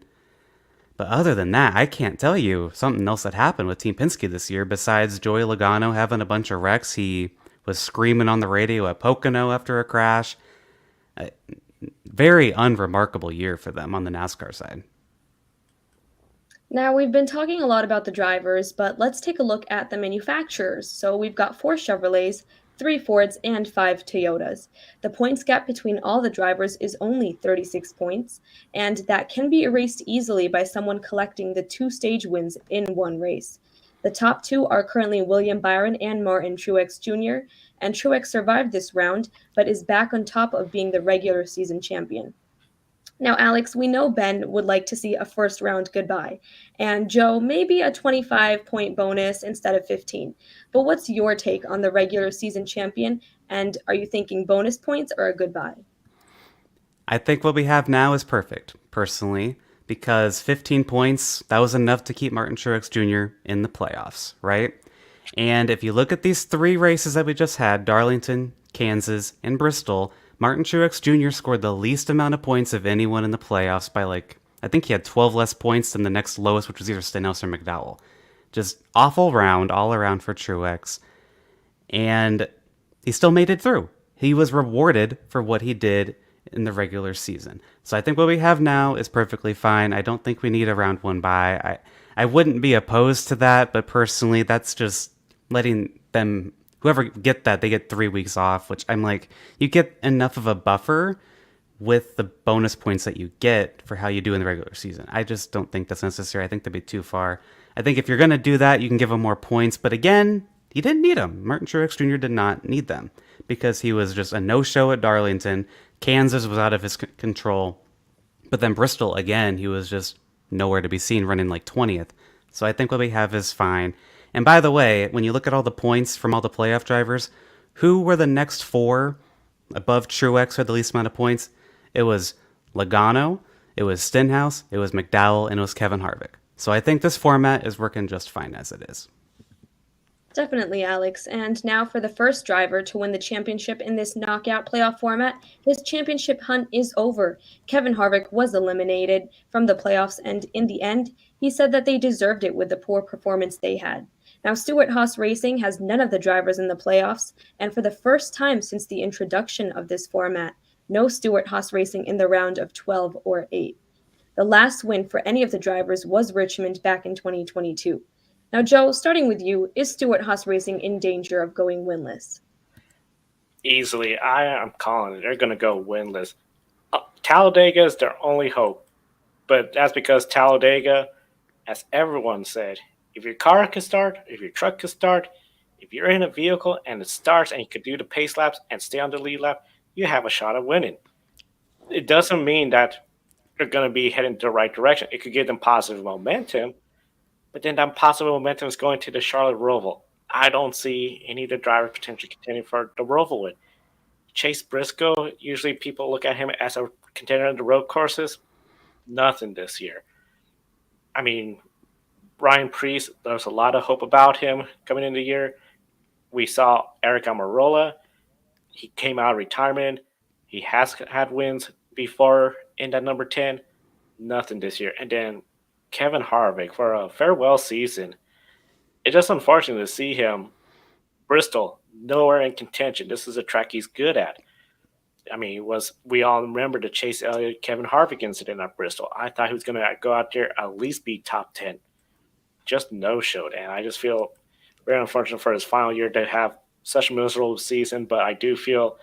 but other than that, I can't tell you something else that happened with Team Penske this year besides Joey Logano having a bunch of wrecks. He was screaming on the radio at Pocono after a crash. Very unremarkable year for them on the NASCAR side. Now, we've been talking a lot about the drivers, but let's take a look at the manufacturers. So we've got 4 Chevrolets, 3 Fords, and 5 Toyotas. The points gap between all the drivers is only 36 points, and that can be erased easily by someone collecting the 2 stage wins in one race. The top 2 are currently William Byron and Martin Truex Jr., and Truex survived this round, but is back on top of being the regular season champion. Now, Alex, we know Ben would like to see a first round goodbye, and Joe, maybe a 25-point bonus instead of 15. But what's your take on the regular season champion, and are you thinking bonus points or a goodbye? I think what we have now is perfect, personally, because 15 points, that was enough to keep Martin Truex Jr. in the playoffs, right? And if you look at these 3 races that we just had, Darlington, Kansas, and Bristol, Martin Truex Jr. scored the least amount of points of anyone in the playoffs by I think he had 12 less points than the next lowest, which was either Stenhouse or McDowell. Just awful round all around for Truex. And he still made it through. He was rewarded for what he did in the regular season. So I think what we have now is perfectly fine. I don't think we need a round 1 bye. I wouldn't be opposed to that, but personally, that's just letting them, whoever get that, they get 3 weeks off, which I'm like, you get enough of a buffer with the bonus points that you get for how you do in the regular season. I just don't think that's necessary. I think that'd be too far. I think if you're going to do that, you can give him more points. But again, he didn't need them. Martin Truex Jr. did not need them because he was just a no-show at Darlington. Kansas was out of his control. But then Bristol, again, he was just nowhere to be seen, running 20th. So I think what we have is fine. And by the way, when you look at all the points from all the playoff drivers, who were the next 4 above Truex who had the least amount of points? It was Logano, it was Stenhouse, it was McDowell, and it was Kevin Harvick. So I think this format is working just fine as it is. Definitely, Alex. And now for the first driver to win the championship in this knockout playoff format, his championship hunt is over. Kevin Harvick was eliminated from the playoffs, and in the end, he said that they deserved it with the poor performance they had. Now, Stewart-Haas Racing has none of the drivers in the playoffs, and for the first time since the introduction of this format, no Stewart-Haas Racing in the round of 12 or 8. The last win for any of the drivers was Richmond back in 2022. Now, Joe, starting with you, is Stewart-Haas Racing in danger of going winless? Easily. I am calling it. They're going to go winless. Talladega is their only hope, but that's because Talladega, as everyone said, if your car can start, if your truck can start, if you're in a vehicle and it starts and you can do the pace laps and stay on the lead lap, you have a shot at winning. It doesn't mean that they're going to be heading the right direction. It could give them positive momentum, but then that positive momentum is going to the Charlotte Roval. I don't see any of the drivers potentially contending for the Roval win. Chase Briscoe, usually people look at him as a contender in the road courses. Nothing this year. I mean, Ryan Preece, there's a lot of hope about him coming in the year. We saw Eric Almirola. He came out of retirement. He has had wins before in that number 10. Nothing this year. And then Kevin Harvick for a farewell season. It's just unfortunate to see him. Bristol, nowhere in contention. This is a track he's good at. I mean, we all remember the Chase Elliott Kevin Harvick incident at Bristol. I thought he was going to go out there at least be top 10. Just no-showed, and I just feel very unfortunate for his final year to have such a miserable season, but I do feel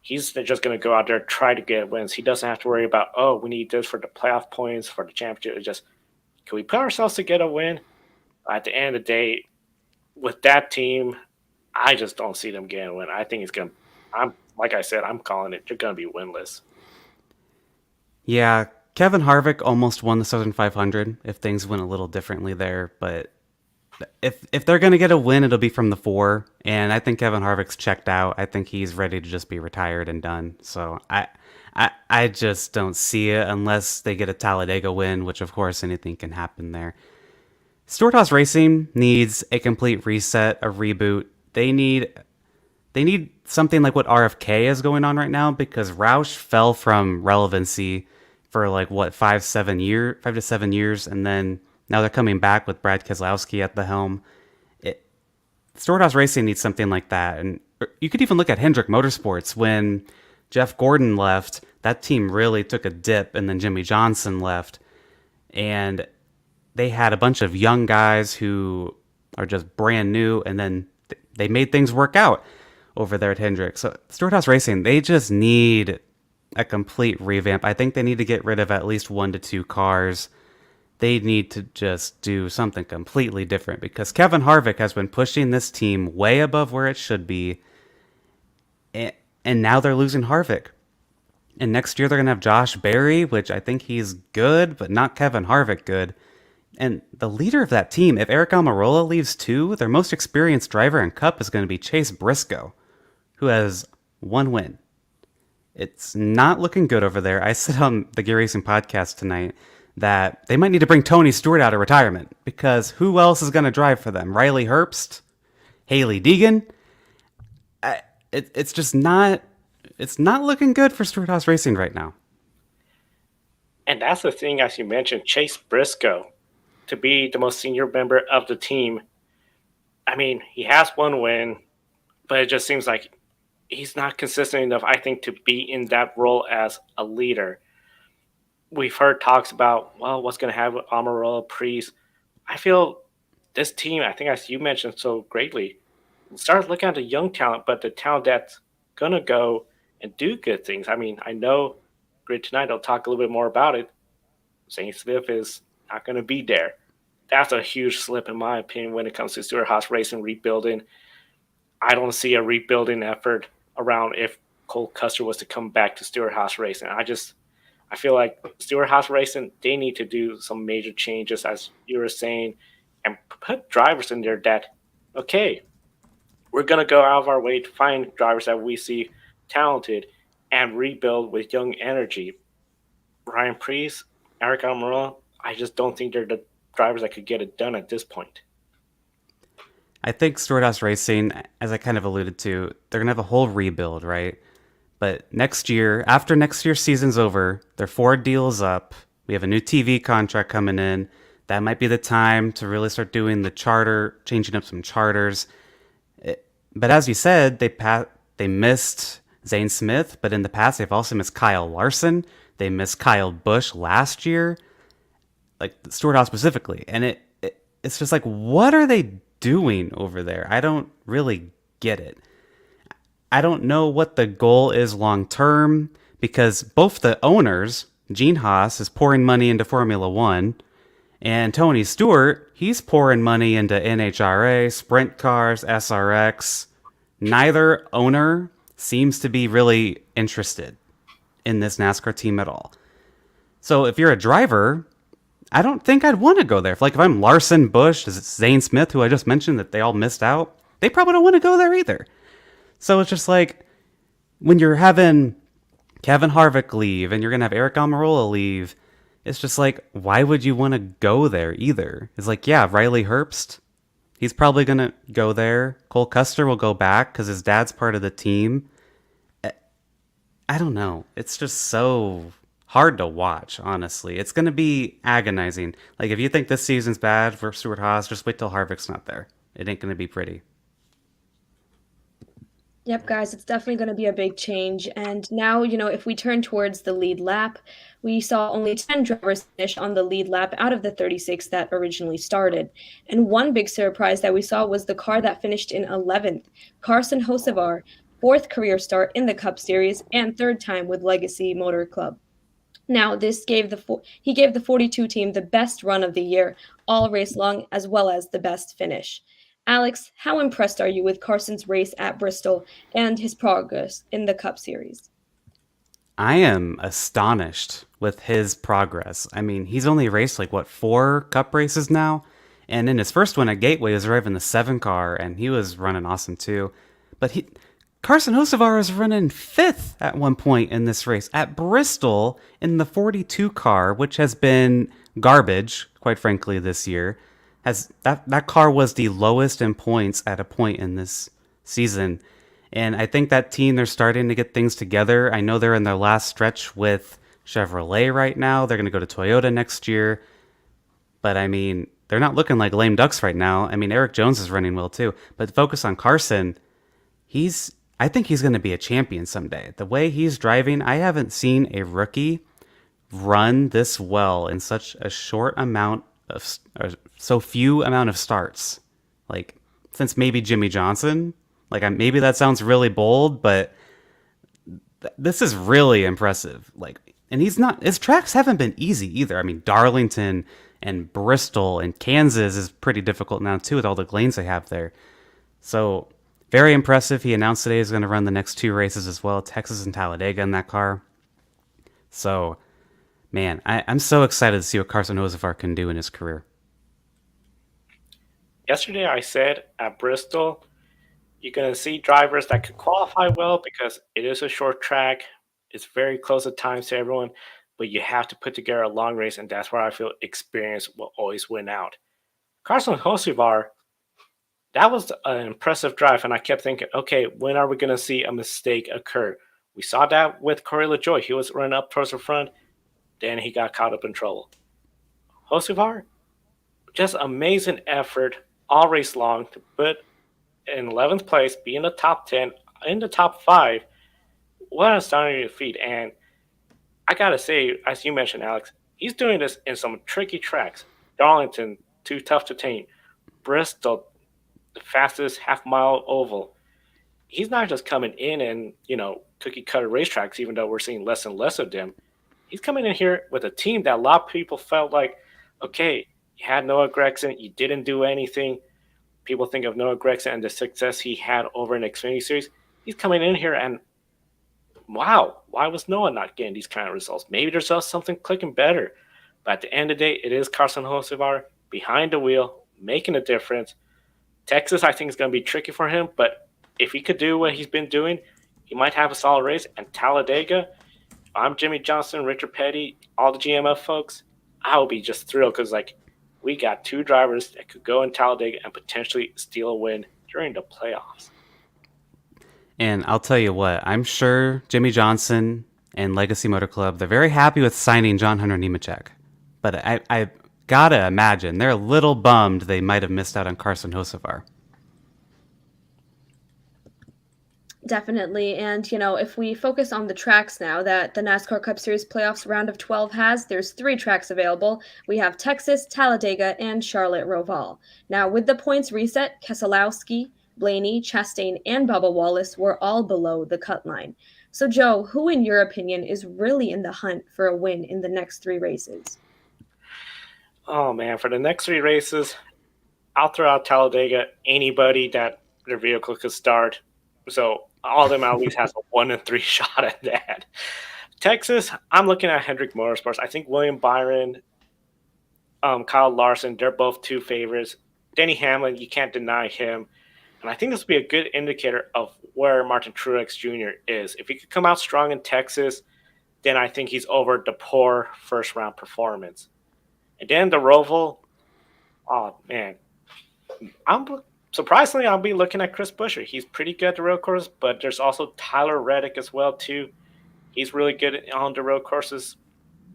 he's just going to go out there and try to get wins. He doesn't have to worry about, oh, we need this for the playoff points, for the championship. It's just, can we put ourselves to get a win? At the end of the day, with that team, I just don't see them getting a win. I think it's going to, like I said, I'm calling it, they're going to be winless. Yeah, Kevin Harvick almost won the Southern 500 if things went a little differently there, but if they're going to get a win, it'll be from the 4, and I think Kevin Harvick's checked out. I think he's ready to just be retired and done. So I just don't see it unless they get a Talladega win, which of course anything can happen there. Stewart-Haas Racing needs a complete reset, a reboot. They need something like what RFK is going on right now, because Roush fell from relevancy for 5 to 7 years, and then now they're coming back with Brad Keselowski at the helm. Stewart-Haas Racing needs something like that. And you could even look at Hendrick Motorsports. When Jeff Gordon left, that team really took a dip, and then Jimmy Johnson left. And they had a bunch of young guys who are just brand new, and then they made things work out over there at Hendrick. So Stewart-Haas Racing, they just need a complete revamp. I think they need to get rid of at least 1 to 2 cars. They need to just do something completely different, because Kevin Harvick has been pushing this team way above where it should be, and now they're losing Harvick. And next year they're going to have Josh Berry, which I think he's good, but not Kevin Harvick good. And the leader of that team, if Eric Almirola leaves too, their most experienced driver in Cup is going to be Chase Briscoe, who has 1 win. It's not looking good over there. I said on the Gear Racing podcast tonight that they might need to bring Tony Stewart out of retirement, because who else is going to drive for them? Riley Herbst? Haley Deegan? It's just not... It's not looking good for Stewart-Haas Racing right now. And that's the thing, as you mentioned, Chase Briscoe, to be the most senior member of the team. I mean, he has 1 win, but it just seems like he's not consistent enough, I think, to be in that role as a leader. We've heard talks about, well, what's going to happen with Almirola, Prix. I feel this team, I think as you mentioned so greatly, start looking at the young talent, but the talent that's going to go and do good things. I mean, I know Grid Tonight, I'll talk a little bit more about it. Zane Smith is not going to be there. That's a huge slip, in my opinion, when it comes to Stewart-Haas Racing rebuilding. I don't see a rebuilding effort around if Cole Custer was to come back to Stewart-Haas Racing. I feel like Stewart-Haas Racing, they need to do some major changes, as you were saying, and put drivers in there that, okay, we're going to go out of our way to find drivers that we see talented and rebuild with young energy. Ryan Preece, Eric Almirola, I just don't think they're the drivers that could get it done at this point. I think Stewart-Haas Racing, as I kind of alluded to, they're going to have a whole rebuild, right? But next year, after next year's season's over, their Ford deal is up. We have a new TV contract coming in. That might be the time to really start doing the charter, changing up some charters. But as you said, they missed Zane Smith, but in the past they've also missed Kyle Larson. They missed Kyle Busch last year, like Stewart-Haas specifically. And it's just like, what are they doing over there? I don't really get it. I don't know what the goal is long term, because both the owners, Gene Haas, is pouring money into Formula One, and Tony Stewart, he's pouring money into NHRA, sprint cars, SRX. Neither owner seems to be really interested in this NASCAR team at all. So if you're a driver, I don't think I'd want to go there. Like if I'm Larson, Busch, is it Zane Smith, who I just mentioned that they all missed out? They probably don't want to go there either. So it's just like when you're having Kevin Harvick leave and you're going to have Eric Almirola leave, it's just like, why would you want to go there either? It's like, yeah, Riley Herbst, he's probably going to go there. Cole Custer will go back because his dad's part of the team. I don't know. It's just so hard to watch, honestly. It's going to be agonizing. Like, if you think this season's bad for Stewart Haas, just wait till Harvick's not there. It ain't going to be pretty. Yep, guys, it's definitely going to be a big change. And now, if we turn towards the lead lap, we saw only 10 drivers finish on the lead lap out of the 36 that originally started. And one big surprise that we saw was the car that finished in 11th, Carson Hocevar, fourth career start in the Cup Series and third time with Legacy Motor Club. Now, he gave the 42 team the best run of the year, all race long, as well as the best finish. Alex, how impressed are you with Carson's race at Bristol and his progress in the Cup Series? I am astonished with his progress. I mean, he's only raced 4 Cup races now, and in his first one at Gateway, he was driving the 7 car, and he was running awesome too. But Carson Hocevar was running 5th at one point in this race at Bristol in the 42 car, which has been garbage, quite frankly, this year. That car was the lowest in points at a point in this season. And I think that team, they're starting to get things together. I know they're in their last stretch with Chevrolet right now. They're going to go to Toyota next year. But I mean, they're not looking like lame ducks right now. I mean, Eric Jones is running well too. But focus on Carson. I think he's going to be a champion someday. The way he's driving, I haven't seen a rookie run this well in such a short amount of, or so few amount of starts. Like, since maybe Jimmy Johnson. Maybe that sounds really bold, but this is really impressive. And his tracks haven't been easy either. I mean, Darlington and Bristol and Kansas is pretty difficult now too with all the lanes they have there. So very impressive. He announced today he's going to run the next 2 races as well, Texas and Talladega in that car. So, man, I'm so excited to see what Carson Hocevar can do in his career. Yesterday I said at Bristol, you're going to see drivers that could qualify well because it is a short track. It's very close at times to everyone, but you have to put together a long race, and that's where I feel experience will always win out. Carson Hocevar, that was an impressive drive, and I kept thinking, okay, when are we going to see a mistake occur? We saw that with Corey LaJoie. He was running up towards the front, then he got caught up in trouble. Hocevar, just amazing effort all race long to put in 11th place, be in the top 10, in the top 5. What an astounding feat. And I got to say, as you mentioned, Alex, he's doing this in some tricky tracks. Darlington, too tough to tame. Bristol, the fastest half-mile oval. He's not just coming in and, cookie-cutter racetracks, even though we're seeing less and less of them. He's coming in here with a team that a lot of people felt like, okay, you had Noah Gragson, you didn't do anything. People think of Noah Gragson and the success he had over in Xfinity Series. He's coming in here and, wow, why was Noah not getting these kind of results? Maybe there's just something clicking better. But at the end of the day, it is Carson Hocevar behind the wheel, making a difference. Texas, I think, is going to be tricky for him, but if he could do what he's been doing, he might have a solid race. And Talladega, I'm Jimmy Johnson, Richard Petty, all the GMF folks, I will be just thrilled because, we got 2 drivers that could go in Talladega and potentially steal a win during the playoffs. And I'll tell you what, I'm sure Jimmy Johnson and Legacy Motor Club, they're very happy with signing John Hunter Nemechek. But I gotta imagine they're a little bummed they might have missed out on Carson Hocevar. Definitely. And, if we focus on the tracks now that the NASCAR Cup Series playoffs round of 12 has, there's 3 tracks available. We have Texas, Talladega, and Charlotte Roval. Now, with the points reset, Keselowski, Blaney, Chastain, and Bubba Wallace were all below the cut line. So, Joe, who, in your opinion, is really in the hunt for a win in the next 3 races? Oh man, for the next 3 races, I'll throw out Talladega. Anybody that their vehicle could start, so all of them at least has a 1 in 3 shot at that. Texas, I'm looking at Hendrick Motorsports. I think William Byron, Kyle Larson, they're both two favorites. Denny Hamlin, you can't deny him. And I think this will be a good indicator of where Martin Truex Jr. is. If he could come out strong in Texas, then I think he's over the poor first round performance. And then the Roval, oh man, I'm surprisingly I'll be looking at Chris Buescher. He's pretty good at the road course, but there's also Tyler Reddick as well too. He's really good on the road courses.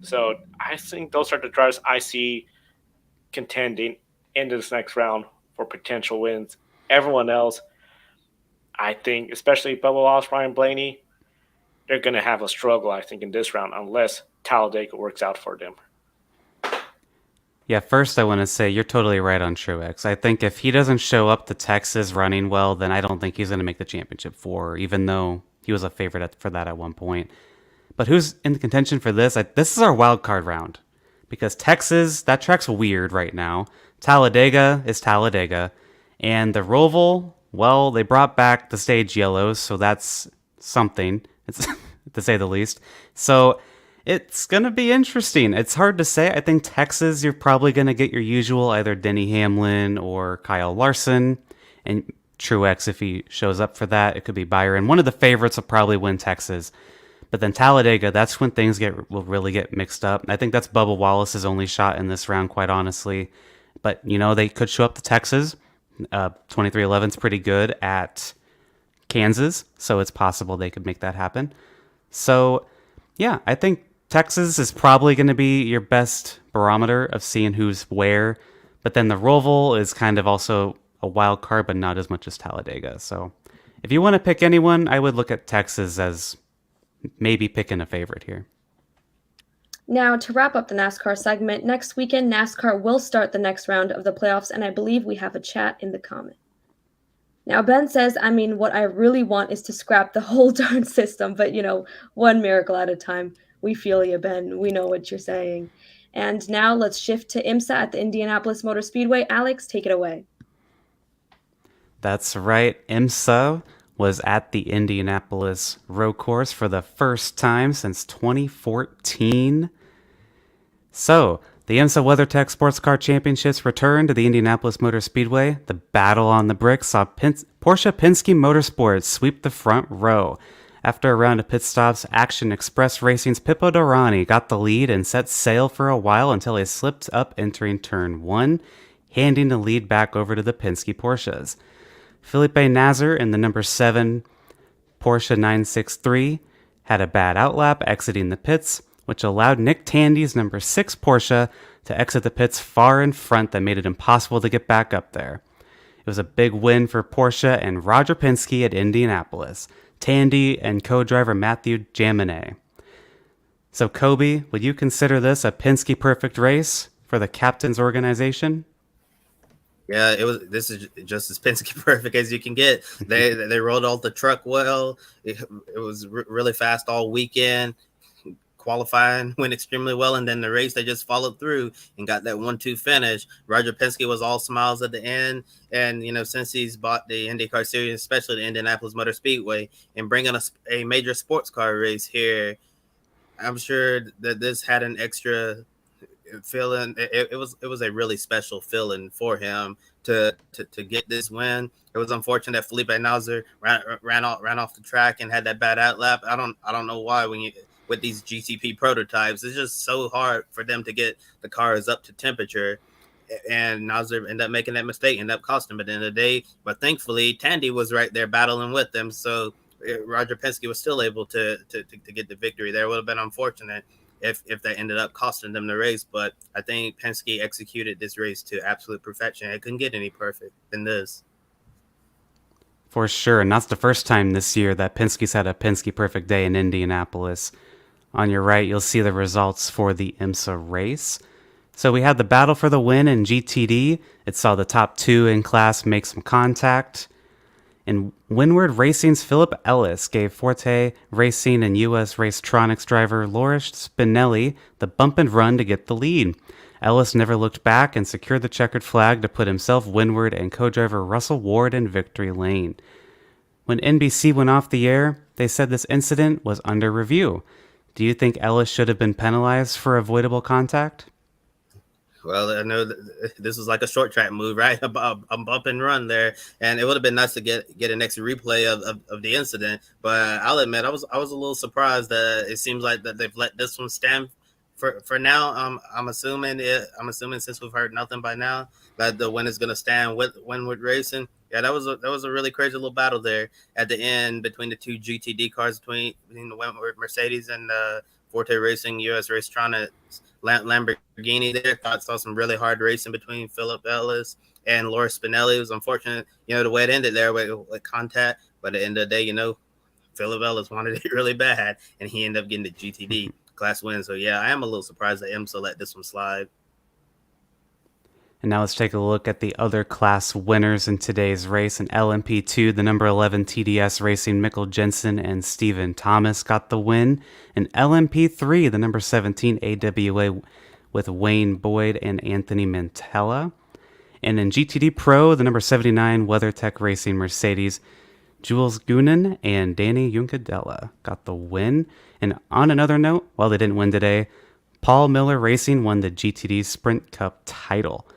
So I think those are the drivers I see contending into this next round for potential wins. Everyone else, I think, especially Bubba Wallace, Ryan Blaney, they're going to have a struggle, I think, in this round unless Talladega works out for them. Yeah, first I want to say you're totally right on Truex. I think if he doesn't show up to Texas running well, then I don't think he's going to make the championship 4, even though he was a favorite for that at one point. But who's in contention for this? This is our wild card round because Texas, that track's weird right now. Talladega is Talladega. And the Roval, well, they brought back the stage yellows, so that's something, to say the least. So it's going to be interesting. It's hard to say. I think Texas, you're probably going to get your usual, either Denny Hamlin or Kyle Larson. And Truex, if he shows up for that, it could be Byron. One of the favorites will probably win Texas. But then Talladega, that's when things will really get mixed up. I think that's Bubba Wallace's only shot in this round, quite honestly. But, they could show up to Texas. 2311's pretty good at Kansas, so it's possible they could make that happen. So, yeah, I think Texas is probably going to be your best barometer of seeing who's where. But then the Roval is kind of also a wild card, but not as much as Talladega. So if you want to pick anyone, I would look at Texas as maybe picking a favorite here. Now, to wrap up the NASCAR segment, next weekend, NASCAR will start the next round of the playoffs, and I believe we have a chat in the comment. Now, Ben says, what I really want is to scrap the whole darn system, but, one miracle at a time. We feel you, Ben. We know what you're saying. And now let's shift to IMSA at the Indianapolis Motor Speedway. Alex, take it away. That's right. IMSA was at the Indianapolis road course for the first time since 2014. So, the IMSA WeatherTech Sports Car Championships returned to the Indianapolis Motor Speedway. The battle on the bricks saw Porsche Penske Motorsports sweep the front row. After a round of pit stops, Action Express Racing's Pippo Dorani got the lead and set sail for a while until he slipped up entering turn 1, handing the lead back over to the Penske Porsches. Felipe Nasr in the number 7 Porsche 963 had a bad outlap exiting the pits, which allowed Nick Tandy's number 6 Porsche to exit the pits far in front that made it impossible to get back up there. It was a big win for Porsche and Roger Penske at Indianapolis, Tandy and co-driver Matthew Jaminet. So Kobe, would you consider this a Penske perfect race for the captain's organization? Yeah, this is just as Penske perfect as you can get. They rolled out the truck well. It was really fast all weekend. Qualifying went extremely well, and then the race they just followed through and got that 1-2 finish. Roger Penske was all smiles at the end, and since he's bought the IndyCar Series, especially the Indianapolis Motor Speedway, and bringing a major sports car race here, I'm sure that this had an extra feeling. It was a really special feeling for him to get this win. It was unfortunate that Felipe Nasr ran off the track and had that bad outlap. I don't know why with these GTP prototypes, it's just so hard for them to get the cars up to temperature. And Nasr ended up making that mistake, ended up costing him at the end of the day. But thankfully, Tandy was right there battling with them. So Roger Penske was still able to get the victory there. It would have been unfortunate if that ended up costing them the race. But I think Penske executed this race to absolute perfection. It couldn't get any perfect than this. For sure. And that's the first time this year that Penske's had a Penske perfect day in Indianapolis. On your right, you'll see the results for the IMSA race. So we had the battle for the win in GTD. It saw the top 2 in class make some contact. In Windward Racing's Philip Ellis gave Forte Racing and U.S. Racetronics driver Loris Spinelli the bump and run to get the lead. Ellis never looked back and secured the checkered flag to put himself, Windward, and co-driver Russell Ward in victory lane. When NBC went off the air, they said this incident was under review. Do you think Ellis should have been penalized for avoidable contact? Well, I know this was like a short track move, right? A bump and run there, and it would have been nice to get an extra replay of the incident. But I'll admit, I was a little surprised that it seems like that they've let this one stand for now. I'm assuming since we've heard nothing by now that the win is going to stand with Windward Racing. Yeah, that was a really crazy little battle there at the end between the two GTD cars, between the Windward Mercedes and Forte Racing US Racetronics Lamborghini there. Thought saw some really hard racing between Philip Ellis and Loris Spinelli. It was unfortunate, the way it ended there with contact. But at the end of the day, Philip Ellis wanted it really bad, and he ended up getting the GTD class win. So yeah, I am a little surprised that IMSA let this one slide. And now let's take a look at the other class winners in today's race. In LMP2, the number 11 TDS Racing Mikkel Jensen and Stephen Thomas got the win. In LMP3, the number 17 AWA with Wayne Boyd and Anthony Mantella. And in GTD Pro, the number 79 WeatherTech Racing Mercedes, Jules Goonan and Danny Juncadella got the win. And on another note, while they didn't win today, Paul Miller Racing won the GTD Sprint Cup title.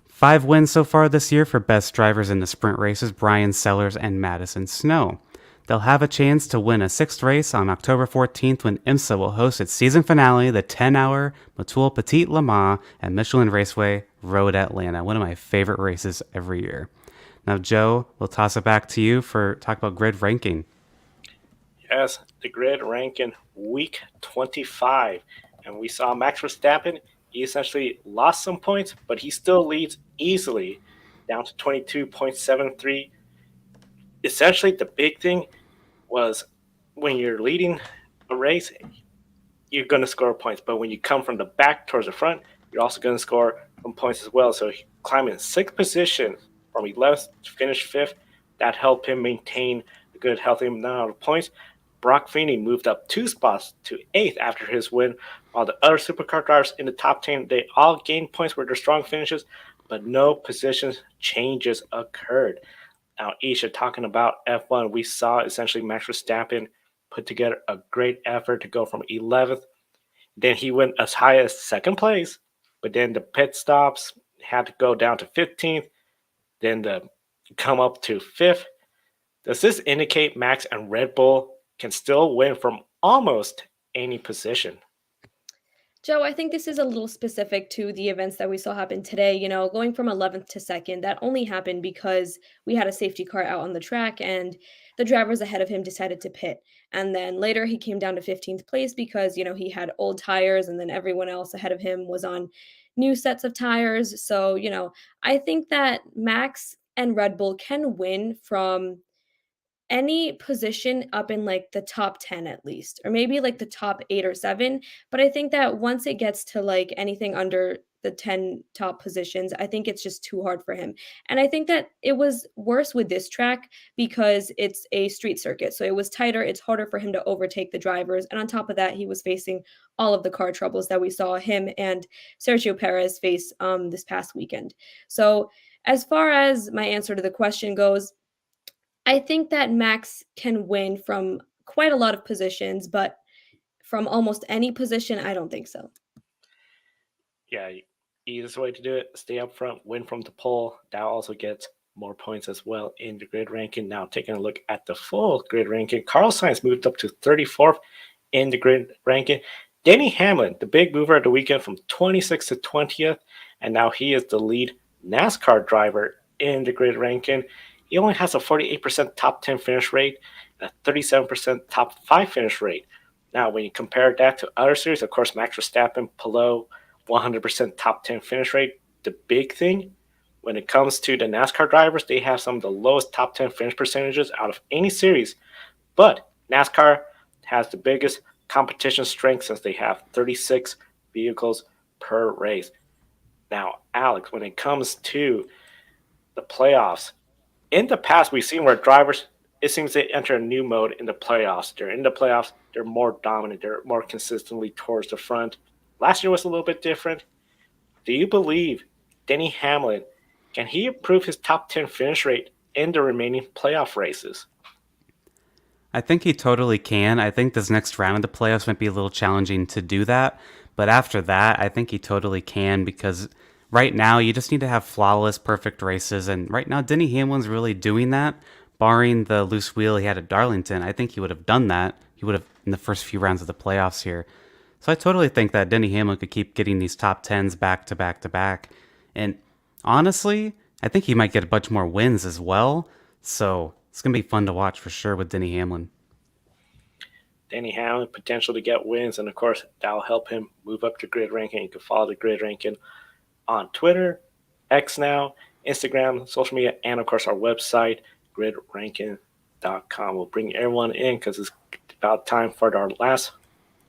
5 wins so far this year for best drivers in the sprint races, Brian Sellers and Madison Snow. They'll have a chance to win a 6th race on October 14th when IMSA will host its season finale, the 10-hour Motul Petit Le Mans at Michelin Raceway Road Atlanta, one of my favorite races every year. Now, Joe, we'll toss it back to you for talk about grid ranking. Yes, the grid ranking week 25. And we saw Max Verstappen. He essentially lost some points, but he still leads easily, down to 22.73. Essentially, the big thing was when you're leading a race, you're going to score points. But when you come from the back towards the front, you're also going to score some points as well. So he climbed in 6th position from 11th to finish 5th. That helped him maintain a good, healthy amount of points. Brock Feeney moved up 2 spots to 8th after his win, while the other supercar drivers in the top 10, they all gained points with their strong finishes, but no position changes occurred. Now, Isha, talking about F1, we saw essentially Max Verstappen put together a great effort to go from 11th. Then he went as high as 2nd place, but then the pit stops had to go down to 15th, then come up to 5th. Does this indicate Max and Red Bull can still win from almost any position? Joe, I think this is a little specific to the events that we saw happen today. Going from 11th to 2nd, that only happened because we had a safety car out on the track and the drivers ahead of him decided to pit. And then later he came down to 15th place because, he had old tires and then everyone else ahead of him was on new sets of tires. So, I think that Max and Red Bull can win from any position up in like the top 10 at least, or maybe like the top 8 or 7. But I think that once it gets to like anything under the 10 top positions, I think it's just too hard for him. And I think that it was worse with this track because it's a street circuit. So it was tighter. It's harder for him to overtake the drivers. And on top of that, he was facing all of the car troubles that we saw him and Sergio Perez face this past weekend. So as far as my answer to the question goes, I think that Max can win from quite a lot of positions, but from almost any position, I don't think so. Yeah, easiest way to do it, stay up front, win from the pole. That also gets more points as well in the grid ranking. Now, taking a look at the full grid ranking, Carlos Sainz moved up to 34th in the grid ranking. Denny Hamlin, the big mover of the weekend, from 26th to 20th, and now he is the lead NASCAR driver in the grid ranking. He only has a 48% top 10 finish rate and a 37% top 5 finish rate. Now, when you compare that to other series, of course, Max Verstappen below 100% top 10 finish rate. The big thing, when it comes to the NASCAR drivers, they have some of the lowest top 10 finish percentages out of any series. But NASCAR has the biggest competition strength since they have 36 vehicles per race. Now, Alex, when it comes to the playoffs, In the past, we've seen where drivers, it seems they enter a new mode in the playoffs. They're in the playoffs, they're more dominant, they're more consistently towards the front. Last year was a little bit different. Do you believe Denny Hamlin can he improve his top 10 finish rate in the remaining playoff races? I think he totally can. I think this next round of the playoffs might be a little challenging to do that. But after that, I think he totally can because right now you just need to have flawless, perfect races. And right now, Denny Hamlin's really doing that. Barring the loose wheel he had at Darlington, I think he would have done that. He would have in the first few rounds of the playoffs here. So I totally think that Denny Hamlin could keep getting these top 10s back to back to back. And honestly, I think he might get a bunch more wins as well. So it's going to be fun to watch for sure with Denny Hamlin. Denny Hamlin, potential to get wins, and of course, that'll help him move up the grid ranking. You can follow the grid ranking on Twitter, X now, Instagram, social media, and of course, our website, gridranking.com. We'll bring everyone in because it's about time for our last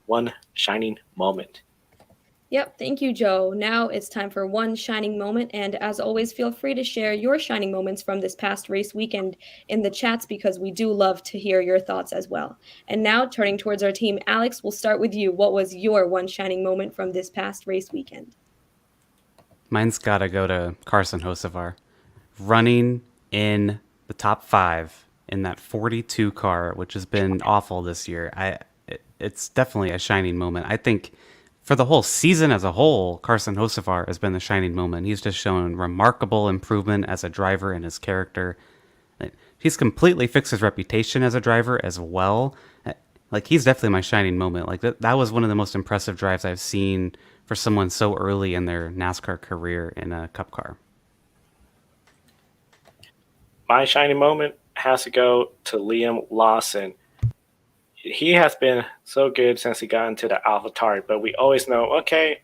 one shining moment. Yep, thank you, Joe. Now it's time for one shining moment. And as always, feel free to share your shining moments from this past race weekend in the chats because we do love to hear your thoughts as well. And now, turning towards our team, Alex, we'll start with you. What was your one shining moment from this past race weekend? Mine's got to go to Carson Hocevar. Running in the top 5 in that 42 car, which has been awful this year. It's definitely a shining moment. I think for the whole season as a whole, Carson Hocevar has been the shining moment. He's just shown remarkable improvement as a driver and his character. He's completely fixed his reputation as a driver as well. Like, he's definitely my shining moment. Like, that was one of the most impressive drives I've seen for someone so early in their NASCAR career in a cup car. My shining moment has to go to Liam Lawson. He has been so good since he got into the AlphaTauri, but we always know, okay,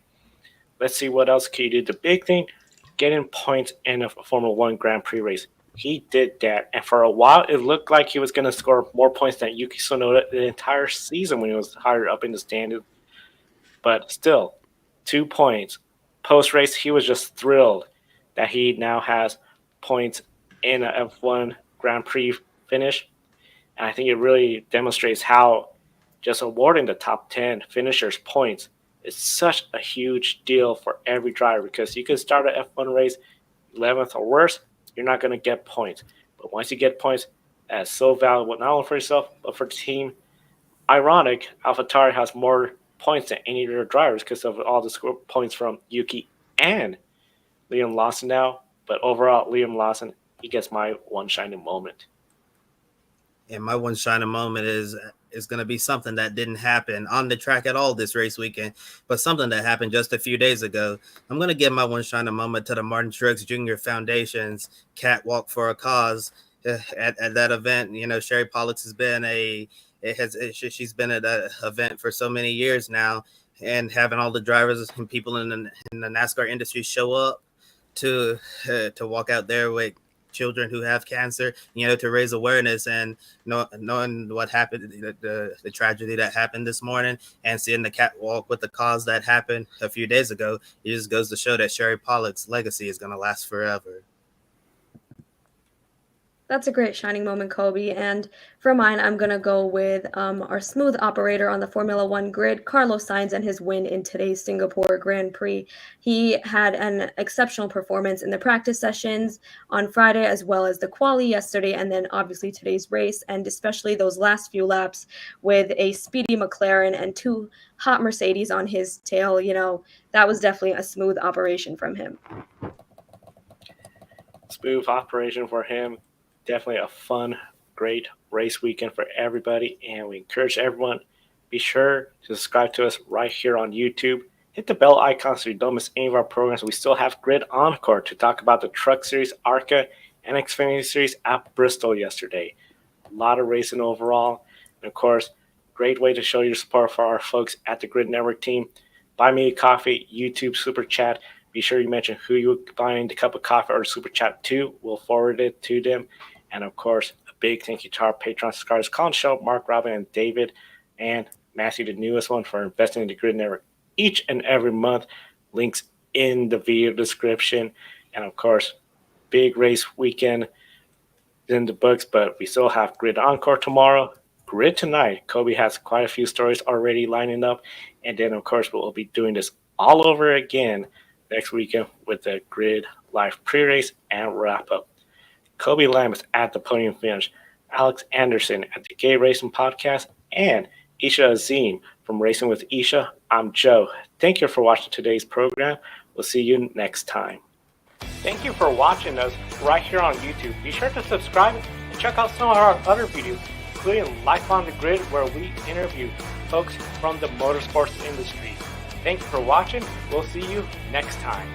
let's see what else can you do. The big thing, getting points in a Formula One Grand Prix race. He did that, and for a while, it looked like he was going to score more points than Yuki Tsunoda the entire season when he was higher up in the standings. But still, 2 points. Post-race, he was just thrilled that he now has points in a F1 Grand Prix finish. And I think it really demonstrates how just awarding the top 10 finishers points is such a huge deal for every driver because you can start an F1 race 11th or worse, you're not going to get points. But once you get points, that's so valuable, not only for yourself, but for the team. Ironic, AlphaTauri has more points than any of their drivers because of all the score points from Yuki and Liam Lawson now. But overall, Liam Lawson, he gets my one shining moment. And my one shining moment is going to be something that didn't happen on the track at all this race weekend, but something that happened just a few days ago. I'm going to give my one shining moment to the Martin Truex Jr. Foundation's Catwalk for a Cause at that event. You know, Sherry Pollex has been she's been at that event for so many years now, and having all the drivers and people in the NASCAR industry show up to walk out there with children who have cancer, you know, to raise awareness, and knowing what happened, the tragedy that happened this morning, and seeing the catwalk with the cause that happened a few days ago, it just goes to show that Sherry Polleck's legacy is going to last forever. That's a great shining moment, Kobe. And for mine, I'm going to go with our smooth operator on the Formula One grid, Carlos Sainz, and his win in today's Singapore Grand Prix. He had an exceptional performance in the practice sessions on Friday, as well as the quali yesterday, and then obviously today's race, and especially those last few laps with a speedy McLaren and 2 hot Mercedes on his tail. You know, that was definitely a smooth operation from him. Smooth operation for him. Definitely a fun, great race weekend for everybody, and we encourage everyone, be sure to subscribe to us right here on YouTube. Hit the bell icon so you don't miss any of our programs. We still have Grid Encore to talk about the Truck Series, ARCA, and Xfinity Series at Bristol yesterday. A lot of racing overall, and of course, great way to show your support for our folks at the Grid Network team. Buy me a coffee, YouTube Super Chat. Be sure you mention who you're buying the cup of coffee or Super Chat to. We'll forward it to them. And, of course, a big thank you to our Patreon subscribers, Colin Show, Mark, Robin, and David, and Matthew, the newest one, for investing in the Grid Network each and every month. Links in the video description. And, of course, big race weekend. in the books, but we still have Grid Encore tomorrow. Grid tonight. Kobe has quite a few stories already lining up. And then, of course, we'll be doing this all over again next weekend with the Grid Live pre-race and wrap-up. Kobe Lamb is at the podium finish. Alex Anderson at the Gay Racing Podcast, and Isha Azim from Racing with Isha. I'm Joe. Thank you for watching today's program. We'll see you next time. Thank you for watching us right here on YouTube. Be sure to subscribe and check out some of our other videos, including Life on the Grid, where we interview folks from the motorsports industry. Thank you for watching. We'll see you next time.